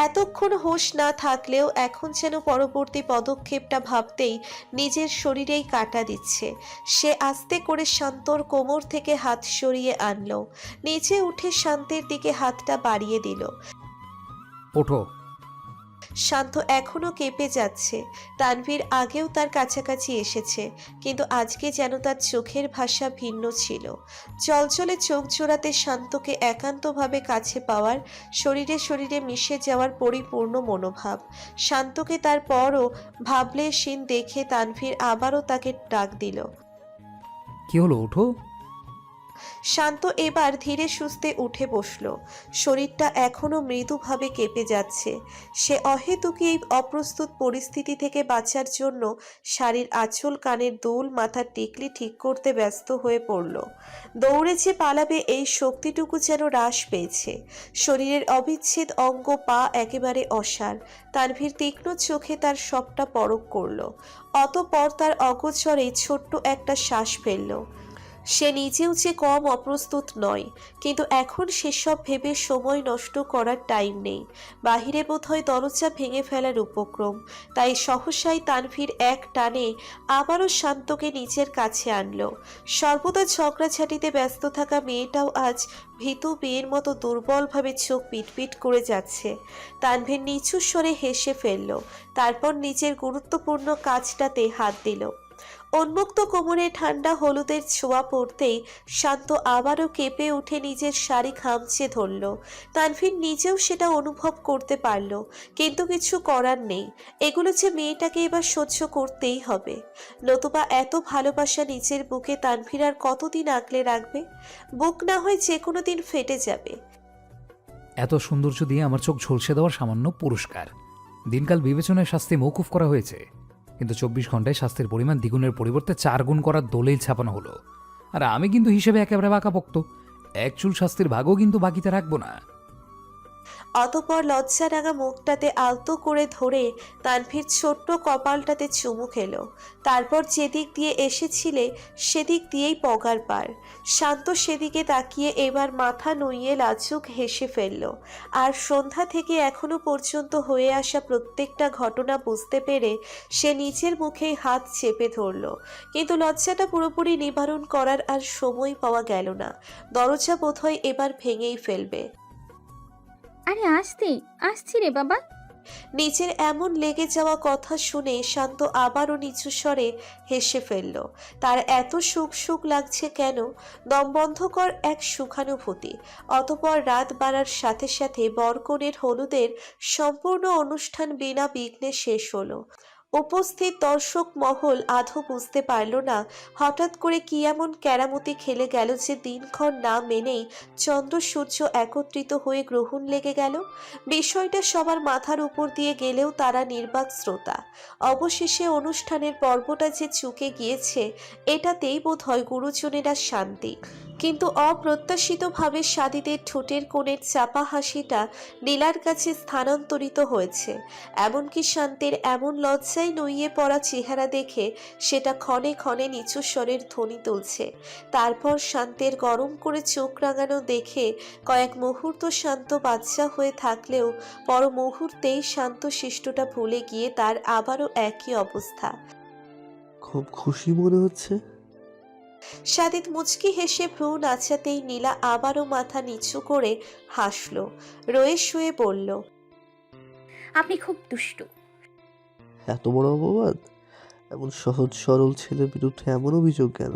এতক্ষণ হুঁশ না থাকলেও এখন যেন পরবর্তী পদক্ষেপটা ভাবতেই নিজের শরীরেই কাটা দিচ্ছে। সে আস্তে করে শান্তর কোমর থেকে হাত সরিয়ে আনল, নিচে উঠে শান্তের দিকে হাতটা বাড়িয়ে দিল। ওঠো। শান্ত এখনো কেঁপে যাচ্ছে। তানভীর আগেও তার কাছাকাছি এসেছে, কিন্তু আজকে যেন তার চোখের ভাষা ভিন্ন ছিল। চলচলে চোখ জোড়াতে শান্তকে একান্তভাবে কাছে পাওয়ার, শরীরে শরীরে মিশে যাওয়ার পরিপূর্ণ মনোভাব। শান্তকে তারপরও ভাবলে সিন দেখে তানভীর আবারও তাকে ডাক দিল। কি হলো, ওঠো। শান্ত এবার ধীরে সুস্থে উঠে বসল। শরীরটা এখনো মৃদুভাবে কেঁপে যাচ্ছে। সে অহেতুকি এই অপ্রস্তুত পরিস্থিতি থেকে বাঁচার জন্য শাড়ির আঁচল, কানের দুল, মাথার টিকলি ঠিক করতে ব্যস্ত হয়ে পড়ল। দৌড়ে যে পালাবে এই শক্তিটুকু যেন হ্রাস পেয়েছে। শরীরের অবিচ্ছেদ অঙ্গ পা একেবারে অসাড়। তানভীর তীক্ষ্ণ চোখে তার সবটা পরখ করল। অতঃপর তার অগোচরে ছোট্ট একটা শ্বাস ফেলল। সে নিজেও যে কম অপ্রস্তুত নয়, কিন্তু এখন সেসব ভেবে সময় নষ্ট করার টাইম নেই। বাহিরে বোধহয় দরজা ভেঙে ফেলার উপক্রম, তাই সহসাই তানভীর এক টানে আবারও শান্তকে নিজের কাছে আনলো। সর্বদা ঝগড়াঝাটিতে ব্যস্ত থাকা মেয়েটাও আজ ভীতু মেয়ের মতো দুর্বলভাবে চোখ পিটপিট করে যাচ্ছে। তানভীর নিচু স্বরে হেসে ফেলল, তারপর নিজের গুরুত্বপূর্ণ কাজটাতে হাত দিল। উন্মুক্ত কোমরে ঠান্ডা হলুদের ছোঁয়া পড়তেই শান্ত আবারও কেঁপে উঠে নিজের শাড়ি খামচে ধরল। তানভীর নিজেও সেটা অনুভব করতে পারল, কিন্তু কিছু করার নেই। এগুলো যে মেয়েটাকে এবার সহ্য করতেই হবে, নতুবা এত ভালোবাসা নিজের বুকে তানভীর আর কতদিন আগলে রাখবে? বুক না হয় যে কোনো দিন ফেটে যাবে। এত সৌন্দর্য দিয়ে আমার চোখ ঝলসে দেওয়ার সামান্য পুরস্কার। দিনকাল বিবেচনায় শাস্তি মৌকুফ করা হয়েছে, কিন্তু 24 ঘন্টায় শাস্তির পরিমাণ দ্বিগুণের পরিবর্তে 4 গুণ করার দলিল ছাপানো হলো। আর আমি কিন্তু হিসেবে একেবারে বাঁকাপোক্ত, এক চুল শাস্তির ভাগও কিন্তু বাকিতে রাখবো না। অতঃপর লজ্জা রাঙা মুখটাতে আলতো করে ধরে তানভীর ছোট্ট কপালটাতে চুমু খেলো। তারপর যেদিক দিয়ে এসেছিলে সেদিক দিয়েই পগার পার। শান্ত সেদিকে তাকিয়ে এবার মাথা নুইয়ে লাজুক হেসে ফেলল। আর সন্ধ্যা থেকে এখনো পর্যন্ত হয়ে আসা প্রত্যেকটা ঘটনা বুঝতে পেরে সে নিজের মুখেই হাত চেপে ধরল। কিন্তু লজ্জাটা পুরোপুরি নিবারণ করার আর সময় পাওয়া গেল না। দরজা বোধহয় এবার ভেঙেই ফেলবে। আরে আসছি রে বাবা। নিজের এমন লেগে যাওয়া কথা শুনে শান্ত আবারও নিচু স্বরে হেসে ফেলল। তার এত সুখ সুখ লাগছে কেন? দমবন্ধকর এক সুখানুভূতি। অতঃপর রাত বাড়ার সাথে সাথে বরকনের হলুদের সম্পূর্ণ অনুষ্ঠান বিনা বিঘ্নে শেষ হলো। উপস্থিত দর্শক মহল আধো বুঝতে পারল না হঠাৎ করে কি এমন কেরামতি খেলে গেল যে দিনক্ষণ না মেনেই চন্দ্র সূর্য একত্রিত হয়ে গ্রহণ লেগে গেল। বিষয়টা সবার মাথার উপর দিয়ে গেলেও তারা নির্বাক শ্রোতা। অবশেষে অনুষ্ঠানের পর্বটা যে চুকে গিয়েছে এটাতেই বোধহয় গুরুজনেরা শান্তি। কিন্তু অপ্রত্যাশিতভাবে সাদিদের ঠোঁটের কোণের চাপা হাসিটা নীলার কাছে স্থানান্তরিত হয়েছে। এমনকি শান্তের এমন লজ্জায় নুইয়ে পড়া চেহারা দেখে সেটা ক্ষণে ক্ষণে নিচু স্বরের ধ্বনি তুলছে। তারপর শান্তের গরম করে চোখ রাঙানো দেখে কয়েক মুহূর্ত শান্ত বাচ্চা হয়ে থাকলেও পর মুহূর্তেই শান্ত শিষ্টটা ভুলে গিয়ে তার আবারও একই অবস্থা। খুব খুশি মনে হচ্ছে। সাদিদ মুচকি হেসে ভ্রু নাচাতেই নীলা আবারও মাথা নিচু করে হাসল, রয়ে শুয়ে বলল, আপনি খুব দুষ্টু। এত বড় অপবাদ? এমন সহজ সরল ছেলের বিরুদ্ধে এমন অভিযোগ কেন?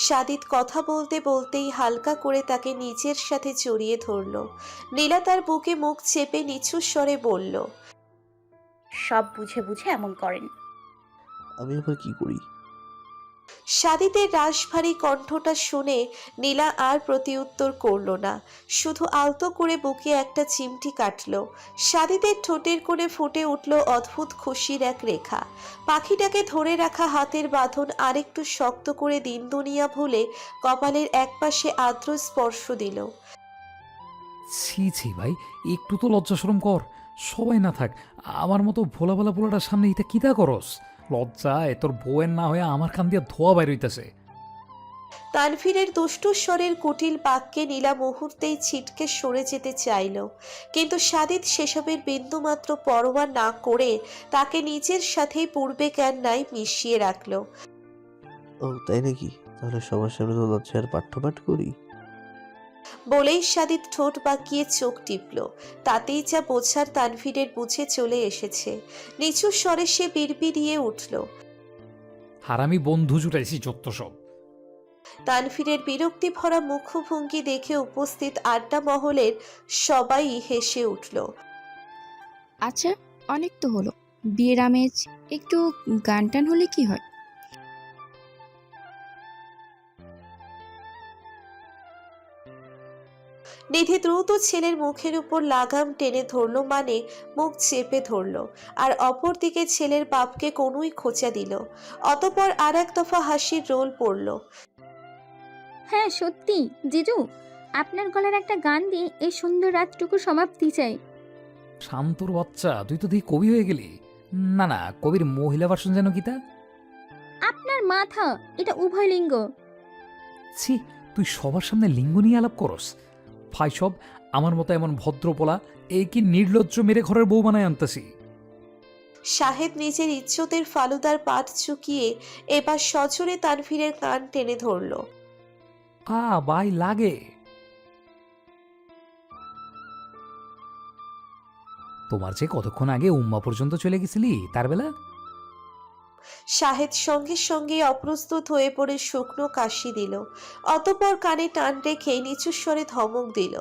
সাদিদ কথা বলতে বলতেই হালকা করে তাকে নিজের সাথে জড়িয়ে ধরল। নীলা তার বুকে মুখ চেপে নিচু স্বরে বলল, সব বুঝে বুঝে এমন করেন। আমি আবার কি করি? সাদিদের রাশভারী কণ্ঠটা শুনে নীলা আর প্রতিউত্তর করল না, শুধু আলতো করে বুকে একটা চিমটি কাটল। সাদিদের ঠোঁটের কোণে ফুটে উঠল অদ্ভুত খুশির এক রেখা। পাখিটাকে ধরে রাখা হাতের বাঁধন আরেকটু শক্ত করে দিন দুনিয়া ভুলে কপালের একপাশে আর্দ্র স্পর্শ দিল। ছি ছি ভাই, একটু তো লজ্জা শরম কর। সবাই না থাক, আমার মতো ভোলা ভোলা পোলাটার সামনে এটা কিতা করস? লজ্জায় তোর বউয়ের না হয়ে আমার কান দিয়ে ধোয়া বাইর হইতেছে। তানভীরের দুষ্টু স্বরের কুটিল বাক্যে নীলা মুহূর্তেই ছিটকে সরে যেতে চাইল, কিন্তু সাদিদ সেসবের বিন্দুমাত্র পরোয়া না করে তাকে নিজের সাথেই পূর্বে জ্ঞান নাই মিশিয়ে রাখল। ও তাই নাকি? তাহলে সবার সামনে তো লজ্জার পাঠ্যপাঠ করি। বলেই সাদিদ ঠোঁট বাঁকিয়ে চোখ টিপল। তাতেই যা বোঝার তানভীরের বুঝে চলে এসেছে। নিচু স্বরে সে বিড়বিড়িয়ে উঠল। হারামি বন্ধু জুটাইছি যত সব। তানভীরের বিরক্তি ভরা মুখভঙ্গি দেখে উপস্থিত আড্ডা মহলের সবাই হেসে উঠল। আচ্ছা, অনেক তো হলো, বিয়ের আমেজ একটু গান টান হলে কি হয়? নিধি দ্রুত ছেলের মুখের উপর লাগাম টেনে ধরলো, মানে মুখ চেপে ধরলো, আর অপরদিকে ছেলের বাপকে কোনোই খোঁচা দিল। অতপর আর এক দফা হাসির রোল পড়ল। হ্যাঁ সত্যি জিজু, আপনার গলার একটা গান দিয়ে এই সুন্দর রাতটুকু সমাপ্তি চাই। শান্তর বাচ্চা, তুই তো দেখি কবি হয়ে গেলি। না না, কবির মহিলা ভার্সন যেন কিতা। আপনার মাথা, এটা উভয় লিঙ্গ। ছি, তুই সবার সামনে লিঙ্গ নিয়ে আলাপ করস? ভাই সব, আমার মতো এমন ভদ্রপোলা এই কি নির্লজ্জ মেরে ঘরের বউ বানায় আনতেছি? শাহেদ নিজের ইজ্জতের ফালুদার পাট চুকিয়ে এবার সজোরে তানভীরের কান টেনে ধরল। ভাই লাগে। তোমার যে কতক্ষণ আগে উম্মা পর্যন্ত চলে গেছিলি তার বেলা। শাহেদ সঙ্গে সঙ্গে অপ্রস্তুত হয়ে পড়ে শুকনো কাশি দিল। অতপর কানে টান রেখে নিচু স্বরে ধমক দিল।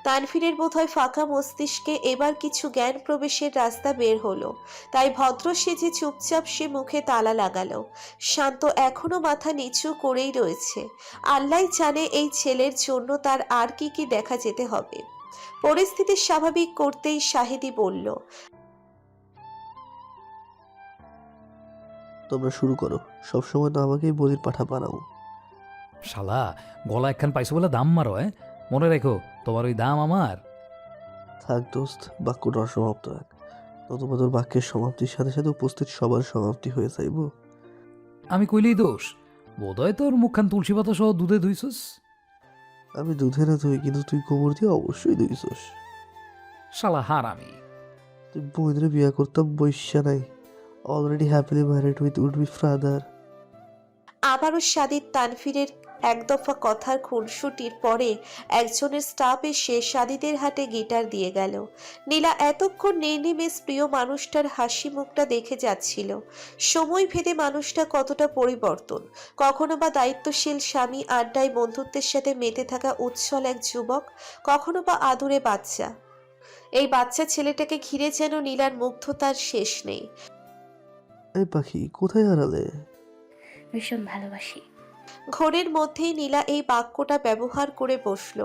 তানভীরের বোধহয় ফাঁকা মস্তিষ্কে এবার কিছু জ্ঞান প্রবেশের রাস্তা বের হলো। তাই ভদ্র সেজে চুপচাপ সে মুখে তালা লাগালো। শান্ত এখনো মাথা নিচু করেই রয়েছে। আল্লাহ জানে এই ছেলের জন্য তার আর কি কি দেখা যেতে হবে। পরিস্থিতি স্বাভাবিক করতেই শাহেদি বলল, তোমরা শুরু করো, সবসময় তো আমাকেই বলির পাঠা বানাও। শালা, গলা একখান পাইছো বলে দাম মারো। মনে রেখো, তোমার ওই দাম আমার। থাক দোস্ত, বাক্যটা অসমাপ্ত রাখ, নতুবা তোর বাক্যের সমাপ্তির সাথে সাথে উপস্থিত সবার সমাপ্তি হয়ে যাইব। আমি কইলেই দোষ? বোধহয় তোর মুখখান তুলসী পাতা সহ দুধে ধুইছস। আমি দুধে না ধুই, কিন্তু তুই গোবর দিয়ে অবশ্যই ধুইছস। শালা হারামি। তুই বোনের বিয়ে করতাম বৈশ্যা নাই, already happily married with would be father. আবারও সাদিদ তানভীরের এক দফা কথার খুনসুটির পরে একজনের স্টাফ এসে সাদিদের হাতে গিটার দিয়ে গেল। নীলা এতক্ষণ নির্নিমেষ প্রিয় মানুষটার হাসি মুখটা দেখে যাচ্ছিল। সময় ভেদে মানুষটা কতটা পরিবর্তন, কখনো বা দায়িত্বশীল স্বামী, আড্ডায় বন্ধুত্বের সাথে মেতে থাকা উচ্ছল এক যুবক, কখনো বা আদুরে বাচ্চা। এই বাচ্চা ছেলেটাকে ঘিরে যেন নীলার মুগ্ধতার শেষ নেই। এই পাখি কোথায় হারালে? ভীষণ ভালোবাসি। ঘোরের মধ্যেই নীলা এই বাক্যটা ব্যবহার করে বসল।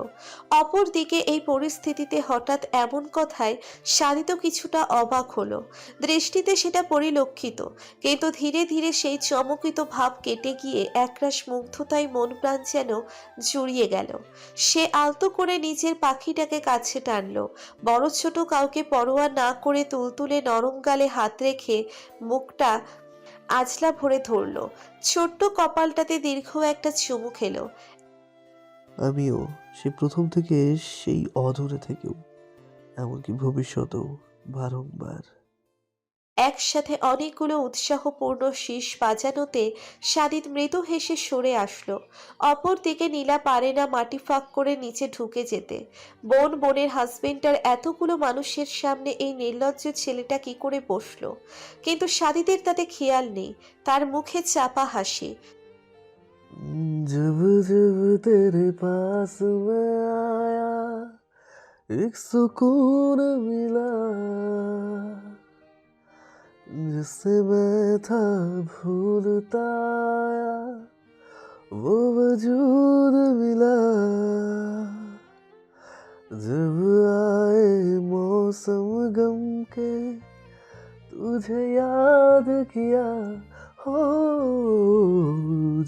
অপরদিকে এই পরিস্থিতিতে হঠাৎ এমন কথায় সাদিত কিছুটা অবাক হলো। দৃষ্টিতে সেটা পরিলক্ষিত, কিন্তু ধীরে ধীরে সেই চমকিত ভাব কেটে গিয়ে একরাশ মুগ্ধতায় মন প্রাণ যেন জুড়িয়ে গেল। সে আলতো করে নিজের পাখিটাকে কাছে টানলো, বড় ছোট কাউকে পরোয়া না করে তুলতুলে নরম গালে হাত রেখে মুখটা আজলা ভরে ধরলো। ছোট্ট কপালটাতে দীর্ঘ একটা চুমু খেলো। আমিও সে প্রথম থেকে, সেই অদূরে থেকেও, এমনকি ভবিষ্যতেও বারংবার। একসাথে অনেকগুলো উৎসাহপূর্ণ শীষ বাজানোতে সাদিত মৃদু হেসে সরে আসলো। অপরদিকে নীলা পারে না মাটি ফাঁক করে নিচে ঢুকে যেতে। বোনের হাজবেন্ডটার এতগুলো মানুষের সামনে এই নির্লজ্জ ছেলেটা কি করে বসলো, কিন্তু সাদিতের তাতে খেয়াল নেই। তার মুখে চাপা হাসি। जब जब तेरे पास मैं आया एक सुकून मिला, जिससे मैं था भूलता आया वो वजूद मिला। जब आए मौसम गम के तुझे याद किया, हो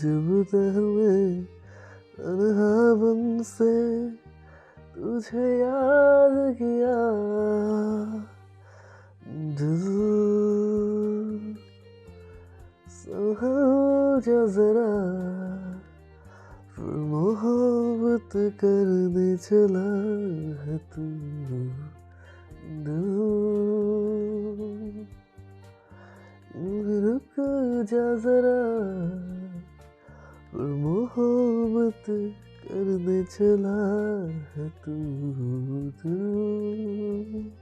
जब तह में तन्हापन से तुझे याद किया, दिल संभल जा जरा, फिर मोहब्बत करने चला है तू, दिल रुक जा जरा, फिर मोहब्बत करने चला है तू, दिल।